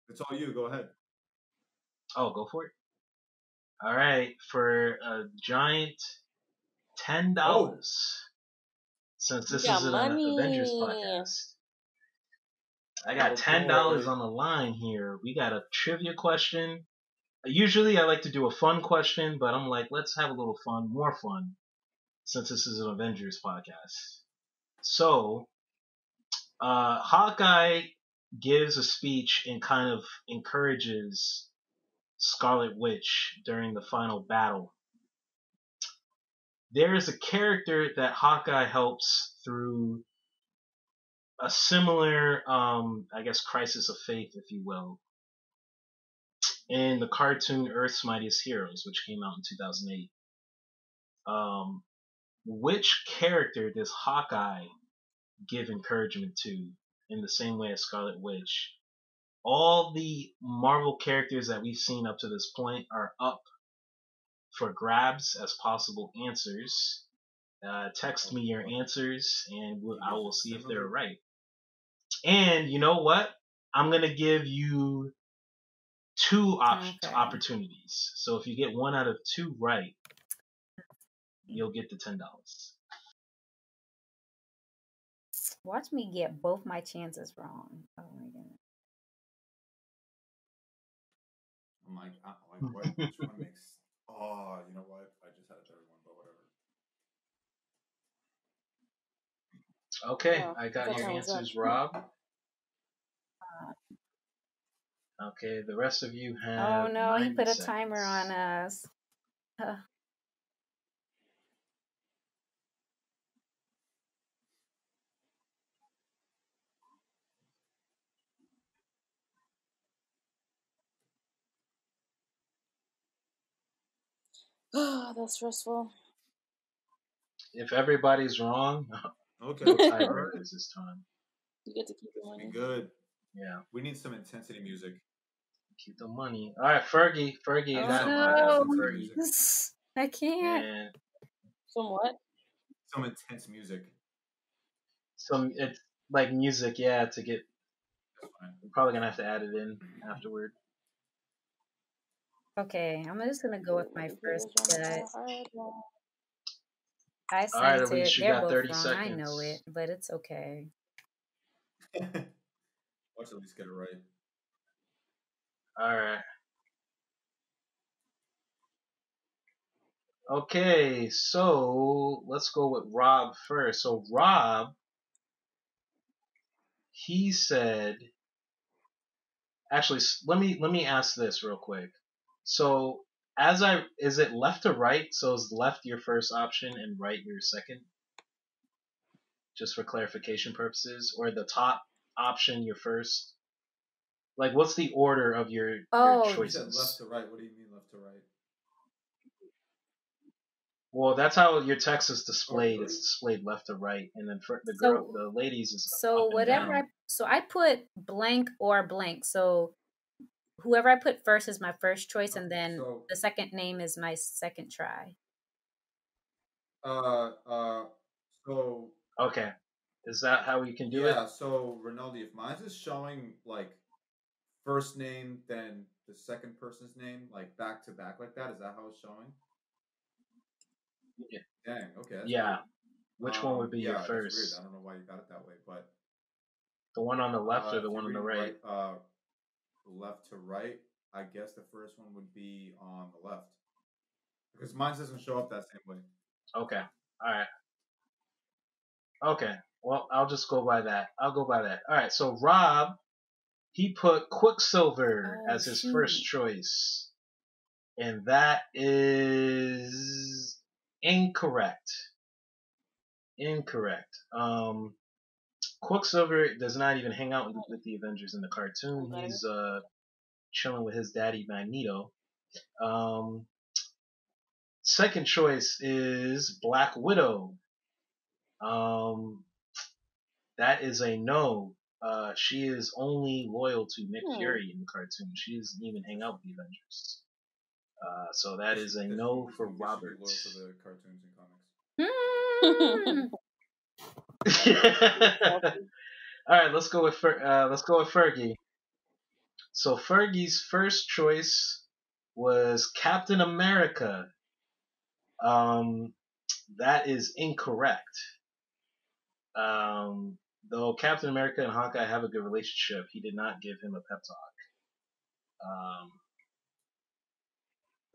it's all you. Go ahead. Oh, go for it. All right, for a giant $10, since You this is got an Avengers money. podcast. I got Oh, $10 boy. on the line here. We got a trivia question. Usually I like to do a fun question, but I'm like, let's have a little fun, more fun, since this is an Avengers podcast. So, Hawkeye gives a speech and kind of encourages Scarlet Witch during the final battle. There is a character that Hawkeye helps through a similar, I guess, crisis of faith, if you will, in the cartoon Earth's Mightiest Heroes, which came out in 2008. Which character does Hawkeye give encouragement to in the same way as Scarlet Witch? All the Marvel characters that we've seen up to this point are up for grabs as possible answers. Text me your answers, and He I gives will us see if they're simile. right. And you know what? I'm gonna give you two Okay. opportunities. So if you get one out of two right, you'll get the $10. Watch me get both my chances wrong. Oh my goodness. I'm like, what? Which one makes? Oh, you know what? I just had a third one, but whatever. Okay, Oh, I got that your time was up. answers, Rob. Okay, the rest of you Oh have no, he 90 put a seconds. timer on us. That's stressful. If everybody's wrong, Okay, no all right. tiebreakers this time. You get to keep the This will be money. good. Yeah, We need some intensity music. keep the money. All right, Fergie, you Oh got no, some Fergie. music. I can't. And Some what? Some intense music. it's like music, yeah. To get, That's fine. I'm probably gonna have to add it in afterward. Okay, I'm just gonna go with my first gut. I All right, sent Elise, it. you They're got both 30 wrong. seconds. I know it, but it's okay. Watch at least get it right. All right. Okay, so let's go with Rob first. So Rob, he said. Actually, let me ask this real quick. So, is it left to right? So is left your first option and right your second? Just for clarification purposes, or the top option your first? Like, what's the order of your Oh. You choices? said left to right. What do you mean left to right? Well, that's how your text is displayed. really? It's displayed left to right, and then for the So- the ladies is So up and whatever down. I put blank or blank. So whoever I put first is my first choice, and then So the second name is my second try. so Okay, is that how we can do it? yeah. So Rinaldi, if mine's is showing like first name, then the second person's name, like back to back like that, is that how it's showing? Yeah. Dang. Okay. That's Yeah. weird. Which one would be your That's weird. first? I don't know why you got it that way, but The one on the left or if the you're one on the reading right? Left to right, I guess the first one would be on the left because mine doesn't show up that same way. Okay. All right. Okay. Well, I'll just go by that. I'll go by that. All right. So Rob, he put Quicksilver as his first choice, and that is incorrect. Incorrect. Quicksilver does not even hang out with the Avengers in the cartoon. Okay. He's chilling with his daddy Magneto. Second choice is Black Widow. That is a no. She is only loyal to Nick Fury in the cartoon. She doesn't even hang out with the Avengers. So that is a no for Robert. Loyal to the cartoons and comics. All right, let's go with Fergie. So Fergie's first choice was Captain America. That is incorrect. Though Captain America and Hawkeye have a good relationship, he did not give him a pep talk.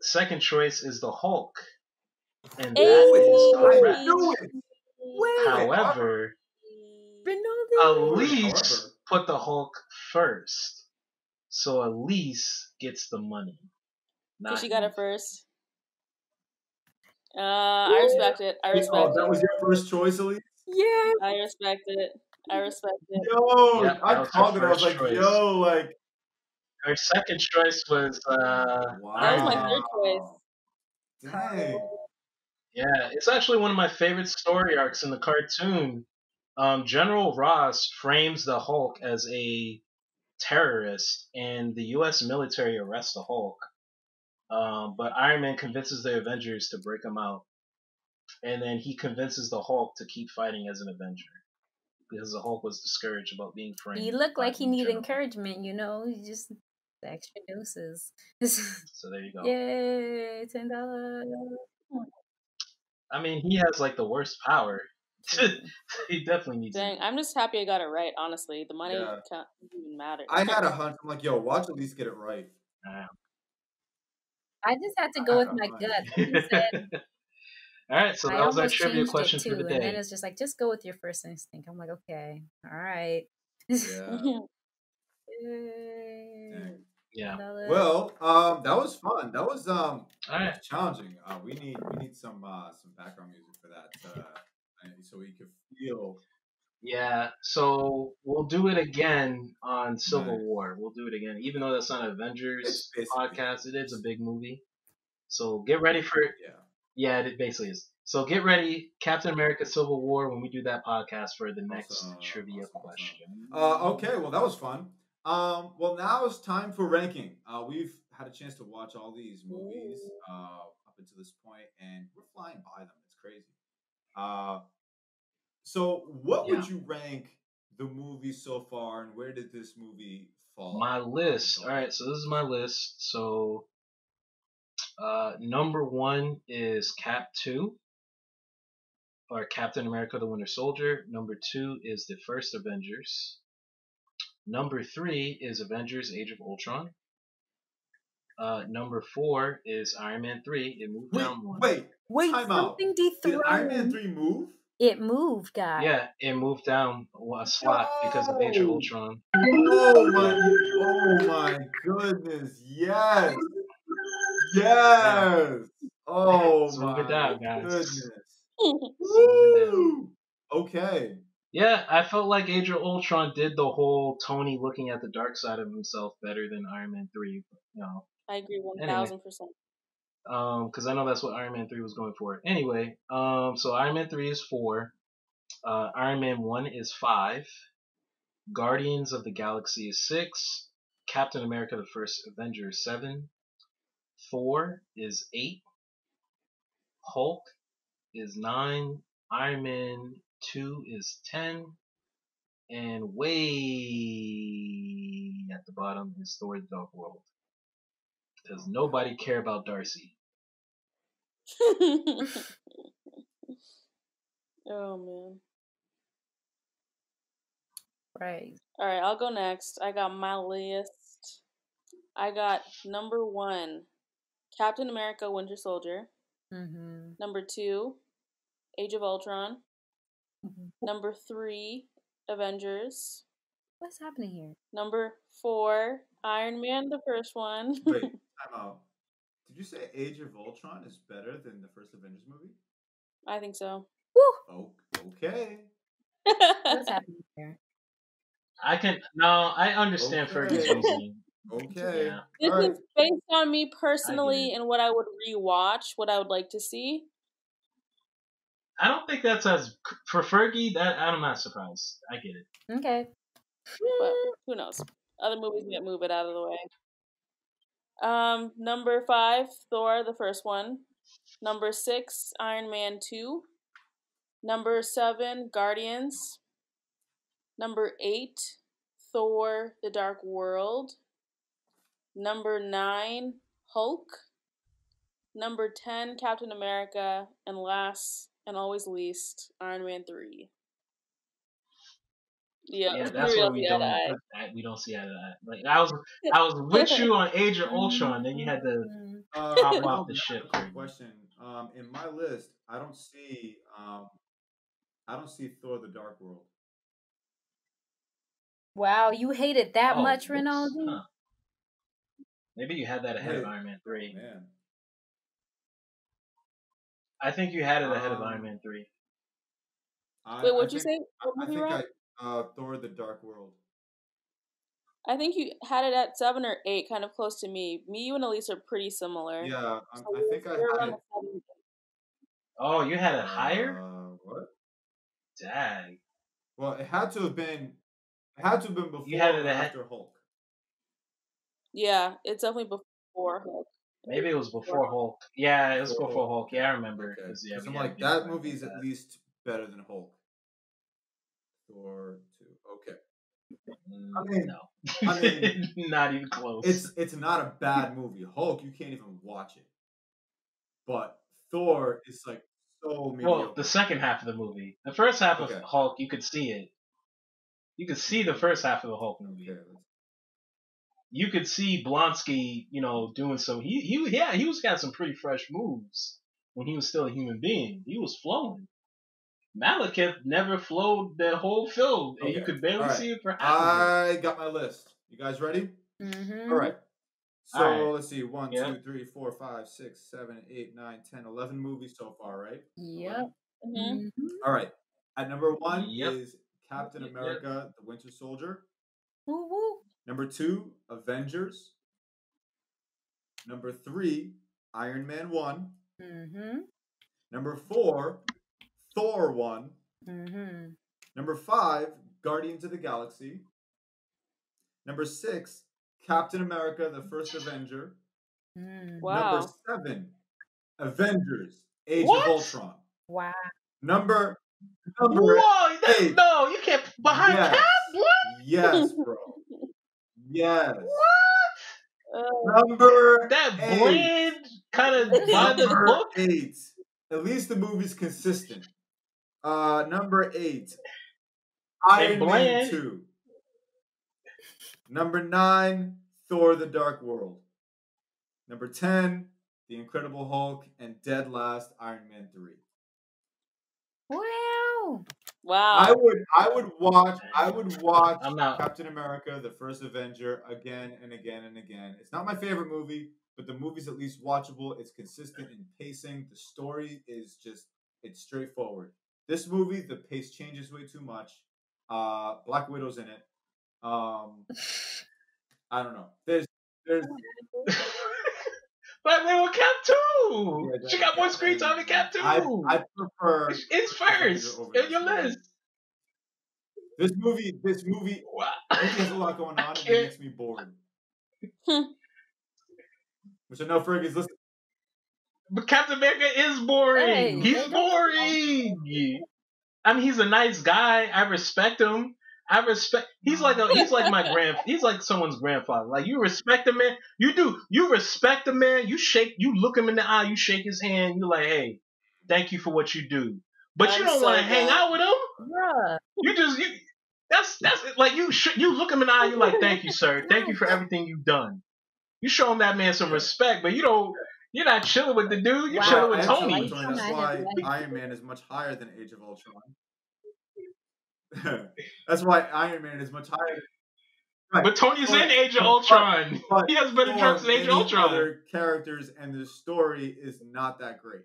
Second choice is the Hulk, and that is correct. I knew it. However, Elise put the Hulk first, so Elise gets the money. Because she got it first. I respect it. I respect that it. was your first choice, Elise? Yeah. I respect it. I respect it. Yo, Yep, I that was called her it. I was first like, choice. yo, like. Her second choice was That was my third choice. Dang. Yeah, it's actually one of my favorite story arcs in the cartoon. General Ross frames the Hulk as a terrorist, and the U.S. military arrests the Hulk. But Iron Man convinces the Avengers to break him out, and then he convinces the Hulk to keep fighting as an Avenger because the Hulk was discouraged about being framed. He looked like by he the needed general. encouragement, He just the extra doses. So there you go. Yay, $10. I mean, he has like the worst power. He definitely needs Dang, it. I'm just happy I got it right, honestly. The money Yeah. can't even matter. I had a hunch. I'm like, yo, watch Elise get it right. I just had to go with my gut. He said, all right, so that was our trivia question for the day. And then it's just like, just go with your first instinct. I'm like, okay, all right. Yeah. Yeah. Well, that was fun. That was challenging. We need some background music for that, so we could feel. Yeah, so we'll do it again on Civil War. We'll do it again, even though that's not an Avengers podcast. It is a big movie, so get ready for it. Yeah, it basically is. So get ready, Captain America: Civil War, when we do that podcast for the next trivia question. Okay, well that was fun. Well now it's time for ranking. We've had a chance to watch all these movies up until this point, and we're flying by them. It's crazy. So what would you rank the movie so far, and where did this movie fall? My list. All right, so this is my list. So number 1 is Cap 2, or Captain America: The Winter Soldier. Number 2 is the first Avengers. Number 3 is Avengers: Age of Ultron. Number 4 is Iron Man 3. It moved down one. Wait, time out. Something dethroned. Did Iron Man 3 move? It moved, guys. Yeah, it moved down a slot because of Age of No! Ultron. Oh my goodness! Yes, yes. Oh It's moving my down, guys. goodness! It's moving down. Woo! Okay. Yeah, I felt like Age of Ultron did the whole Tony looking at the dark side of himself better than Iron Man 3. You know. I agree Anyway, 1000%. because I know that's what Iron Man 3 was going for. Anyway, so Iron Man 3 is 4. Iron Man 1 is 5. Guardians of the Galaxy is 6. Captain America: The First Avenger is 7. Thor is 8. Hulk is 9. Iron Man 2 is 10. And way at the bottom is Thor: The Dark World. Because nobody care about Darcy. Oh man. Right. All right, I'll go next. I got my list. I got number 1, Captain America: Winter Soldier. Mm-hmm. Number 2, Age of Ultron. Number 3, Avengers. What's happening here? Number 4, Iron Man, the first one. Wait, time out. Did you say Age of Ultron is better than the first Avengers movie? I think so. Woo! Oh, okay. What's happening here? I understand Okay. Fergie's reasoning. Okay. Yeah. This All right. is based on me I get personally it. and what I would rewatch, what I would like to see. I don't think that's as for Fergie. That I'm not surprised. I get it. Okay. But who knows? Other movies might move it out of the way. Number 5, Thor, the first one. Number 6, Iron Man 2. Number 7, Guardians. Number 8, Thor, The Dark World. Number 9, Hulk. Number 10, Captain America. And last and always least, Iron Man 3. Yeah, Yeah, that's we where all see eye to eye. we don't see eye to eye. Like I was with you on Age of Ultron. Then you had to pop But off no, the but I ship. have a quick question. In my list, I don't see Thor: The Dark World. Wow, you hate it that Oh, much, whoops. Rinaldi? Huh. Maybe you had that ahead of Wait. Iron Man Oh 3. man. I think you had it ahead of Iron Man 3. Wait, I what'd you think say? What I movie, think Rob? Thor: The Dark World. I think you had it at 7 or 8, kind of close to me. Me, you, and Elise are pretty similar. Yeah, So I think I we're had around it. the 7. Oh, you had it higher? What? Dag. Well, it had to have been. It had to have been You before had it or ahead. after Hulk. Yeah, it's definitely before Hulk. Maybe it was before Hulk. Yeah, it was Before before Hulk? Hulk. Yeah, I remember. Okay. Because Because we I'm had a like, big that fight movie about is at that. least better than Hulk. Thor 2. Okay. No. I mean, not even close. it's not a bad movie. Hulk, you can't even watch it. But Thor is like so mediocre. Well, the second half of the movie. The first half of Okay. Hulk, you could see it. You could see the first half of the Hulk movie. Okay. You could see Blonsky, doing some. He was got some pretty fresh moves when he was still a human being. He was flowing. Malekith never flowed the whole film, and you could barely see it for half of it. I got my list. You guys ready? Mm-hmm. All right. So All right. let's see. 1, Yep. 2, 3, 4, 5, 6, 7, 8, 9, 10, 11 movies so far, right? Yep. 11? Mm-hmm. All right. At number 1 Yep. is Captain Yep. America: The Winter Soldier. Woo woo. Number 2, Avengers. Number 3, Iron Man 1. Mm-hmm. Number 4, Thor 1. Mm-hmm. Number 5, Guardians of the Galaxy. Number 6, Captain America: The First Avenger. Wow. Number 7, Avengers: Age What? of Ultron. Wow. Number Whoa! 8. No, you can't behind Yes. Cap. What? Yes, bro. Yes. What? Number That 8. bland kind of by the Number book. 8. At least the movie's consistent. Number 8, Iron Man bland. 2. Number 9, Thor: The Dark World. Number 10, The Incredible Hulk, and dead last, Iron Man 3. Wow. Wow. I would watch I'm not. Captain America: The First Avenger again and again and again. It's not my favorite movie, but the movie's at least watchable. It's consistent in pacing. The story is just it's straightforward. This movie, the pace changes way too much. Black Widow's in it. I don't know. There's Black Widow Cap 2. yeah, She got more screen time than Cap 2. I prefer It's Avenger first over in this your movie. list. This movie Wow. has a lot going I on and it can't. makes me bored. Which I know Fergie's listening. But Captain America is boring. Hey, He's hey, don't- boring. I mean, he's a nice guy. I respect him. He's like he's like someone's grandfather. Like, you respect a man. You respect a man. You look him in the eye. You shake his hand. You're like, hey, thank you for what you do. But you I'm don't so want to hang done. out with him. Bruh. That's like you look him in the eye. You're like, thank you, sir. Thank you for everything you've done. You show him that man some respect, but you don't. You're not chilling with the dude. You're Wow. chilling I with am chilling Tony. with Tony. That's why Iron Man is much higher than Age of Ultron. That's why Iron Man is much higher. Right. But Tony's in Age of Ultron. But He has better jokes than Age of many Ultron. other characters, and the story is not that great.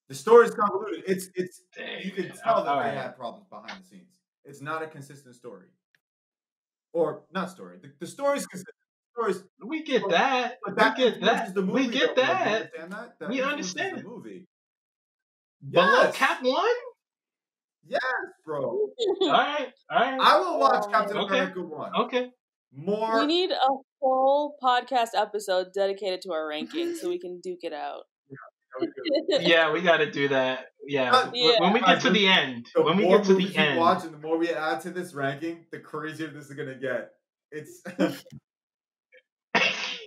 The story is convoluted. It's Dang, you can man. tell that All they right. had problems behind the scenes. It's not a consistent story, or not story. The story's consistent. The story's, We get that. but that We get influences that. the movie. We get though, bro. Do you that. understand that? That We influences understand. the movie. Below Yes. Cap 1? Yes, bro. All right. I will watch Oh, Captain okay. America 1. Okay. More. We need a full podcast episode dedicated to our ranking so we can duke it out. Yeah, we got to do that. Yeah. Yeah. When we get to the end. The When we more get to movies the we end. watch and the more we add to this ranking, the crazier this is gonna get. It's.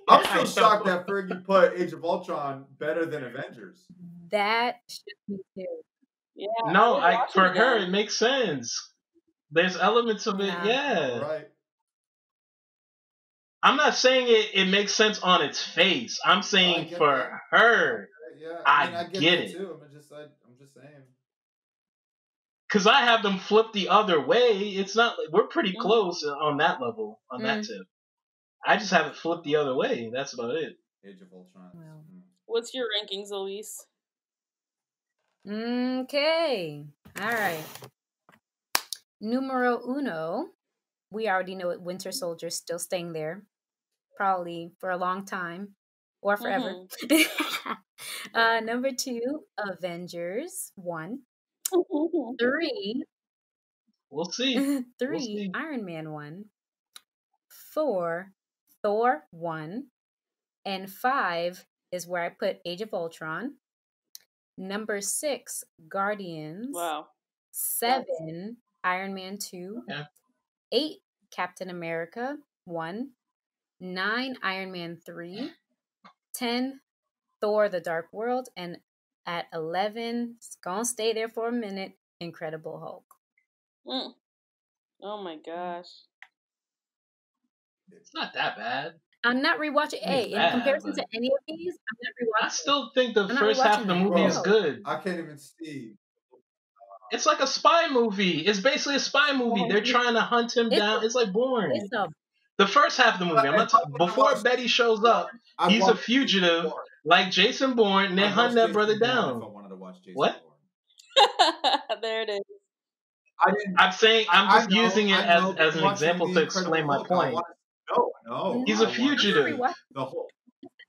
I'm still shocked that Fergie put Age of Ultron better than Avengers. That should be too. Yeah. No, we'll watch for it her, again. it makes sense. There's elements of it, Nah. yeah. Right. I'm not saying it makes sense on its face. I'm saying get for that. her, Yeah, I get get that it. too. I'm just saying. Because I have them flip the other way. It's not like we're pretty close on that level, on that tip. I just have it flipped the other way. That's about it. Age of Ultron. Wow. What's your rankings, Elise? Okay. All right. Numero uno. We already know it. Winter Soldier's still staying there, probably for a long time or forever. Number 2, Avengers 1. 3. We'll see. 3, We'll see. Iron Man 1. 4, Thor 1. And 5 is where I put Age of Ultron. Number 6, Guardians. Wow. 7, Iron Man 2. Okay. 8, Captain America 1. 9, Iron Man 3. 10, Thor the Dark World. And at 11, it's gonna stay there for a minute, Incredible Hulk. Oh my gosh. It's not that bad. I'm not rewatching. Hey, in comparison to any of these, I'm not rewatching. I still think the I'm not first half of rewatching the that. movie is No. good. I can't even see. It's like a spy movie. It's basically a spy movie. They're trying to hunt him down. It's like boring. It's a The first half of the movie. I'm not before Betty shows up. He's a fugitive, like Jason Bourne, and they hunt that brother down. If I wanted to watch Jason What? Bourne. There it is. I'm saying I'm just using it I know, as an watching example The to explain Incredible my Hulk, I point. want- No. He's I a want fugitive. The whole.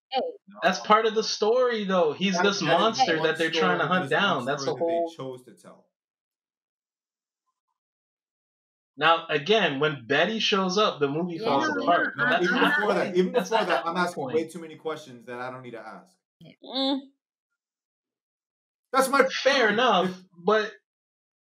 Hey. No. That's part of the story, though. He's this monster that they're trying to hunt down. That's the whole. They chose to tell. Now, again, when Betty shows up, the movie falls apart. No, That's even half before the that, point. even That's before not that, half I'm the asking point. way too many questions that I don't need to ask. Mm. That's my Fair point. enough, but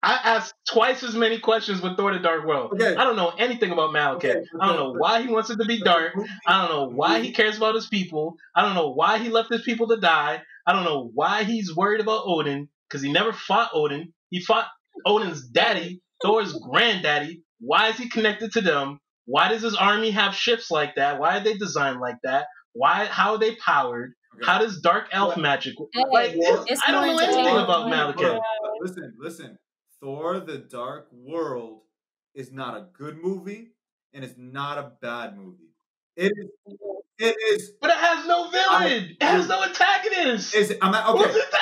I asked twice as many questions with Thor: The Dark World. Okay. I don't know anything about Malekith. Okay, I don't know why he wants it to be dark. I don't know why he cares about his people. I don't know why he left his people to die. I don't know why he's worried about Odin, because he never fought Odin. He fought Odin's daddy, Thor's granddaddy. Why is he connected to them? Why does his army have ships like that? Why are they designed like that? How are they powered? How does dark elf magic? Hey, Like, it's I don't more know anything entertaining. about Malekith. Listen. Thor: The Dark World is not a good movie, and it's not a bad movie. It is. But it has no villain. It has no antagonist. Is it?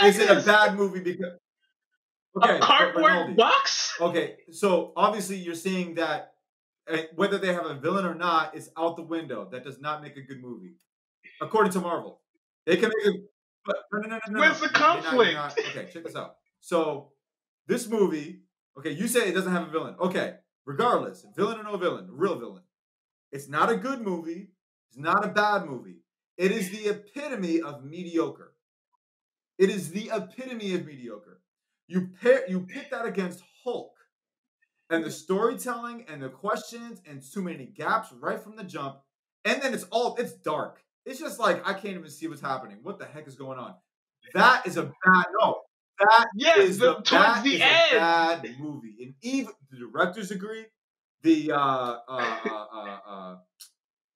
Is it a bad movie because? Okay, a cardboard box. Okay, so obviously you're saying that whether they have a villain or not is out the window. That does not make a good movie, according to Marvel. They can make no. Where's the conflict? Okay, check this out. So this movie, okay, you say it doesn't have a villain. Okay, regardless, villain or no villain, real villain. It's not a good movie. It's not a bad movie. It is the epitome of mediocre. It is the epitome of mediocre. You pit that against Hulk, and the storytelling and the questions and too many gaps right from the jump, and then it's dark. It's just like I can't even see what's happening. What the heck is going on? That is a bad a bad movie. And even the directors agree. The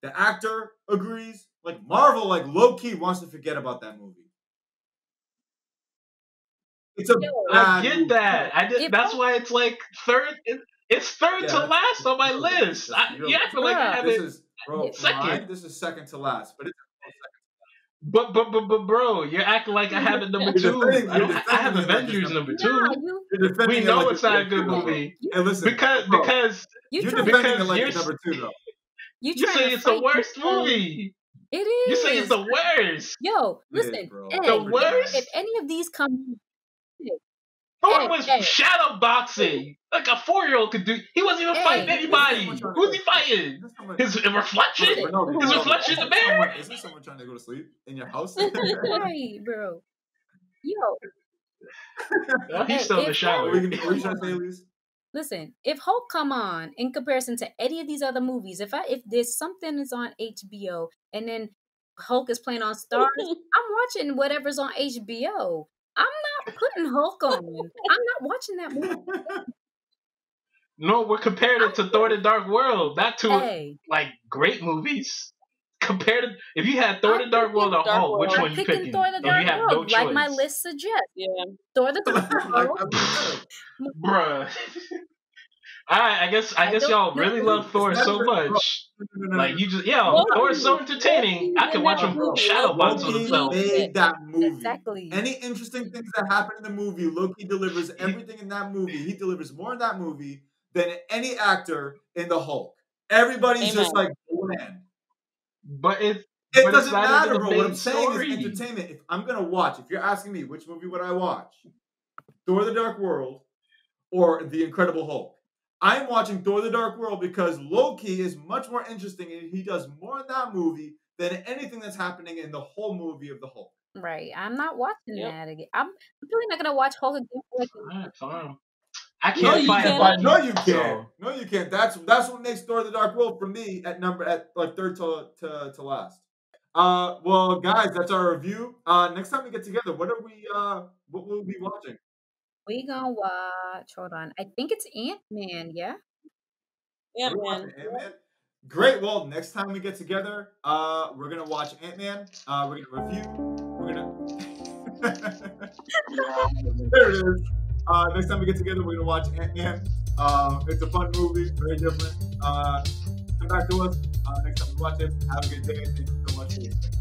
actor agrees. Like Marvel, like low key wants to forget about that movie. It's a I get movie. That. That's why it's like third. It's third to last on my list. You act like I have it second. This is second to last, but it's But bro, you're acting like I have it number 2. I have Avengers number 2. We know it's not a good movie. And listen, because you're defending it like it's number 2 though. You say it's the worst movie. It is. You say it's the worst. Yo, listen. The worst. If any of these come, Thor was shadow boxing like a 4-year-old could do. He wasn't even fighting anybody. Who's he fighting? His reflection? His reflection in the mirror? Isn't someone trying to go to sleep in your house? Right, bro. Yo. He's still in the shower. What are you trying to say, Elise? Listen, if Hulk come on in comparison to any of these other movies, if there's something that's on HBO and then Hulk is playing on Stars, I'm watching whatever's on HBO. I'm not putting Hulk on. I'm not watching that movie. No, we're comparing it to Thor: The Dark World. Not to like great movies. Compared to if you had Thor: The Dark World or Hulk, which one you picking? Thor: The Dark World, no choice. Like my list suggests. Yeah, Thor: The Dark World. Bruh. I guess y'all really love Thor so much. Like you just Thor is so entertaining. I can watch him shadow box on himself. Made that movie. Exactly. Any interesting things that happen in the movie, Loki delivers everything in that movie. He delivers more in that movie than any actor in the Hulk. Everybody's just like bland. But it doesn't matter, bro. What I'm saying is entertainment. If I'm gonna watch, if you're asking me which movie would I watch, Thor: The Dark World or The Incredible Hulk, I'm watching Thor: The Dark World because Loki is much more interesting and he does more in that movie than anything that's happening in the whole movie of the Hulk. Right. I'm not watching that again. I'm really not gonna watch Hulk again. I can't find a button. No, you can't. No, you can't. That's what makes Thor: The Dark World for me at like third to last. Well, guys, that's our review. Next time we get together, what will we be watching? We gonna watch. Hold on. I think it's Ant-Man. Yeah. Ant-Man. Great. Well, next time we get together, we're gonna watch Ant-Man. We're gonna review. We're gonna. There it is. Next time we get together, we're gonna watch Ant-Man. It's a fun movie, very different. Come back to us next time we watch it. Have a good day. Thank you so much for listening.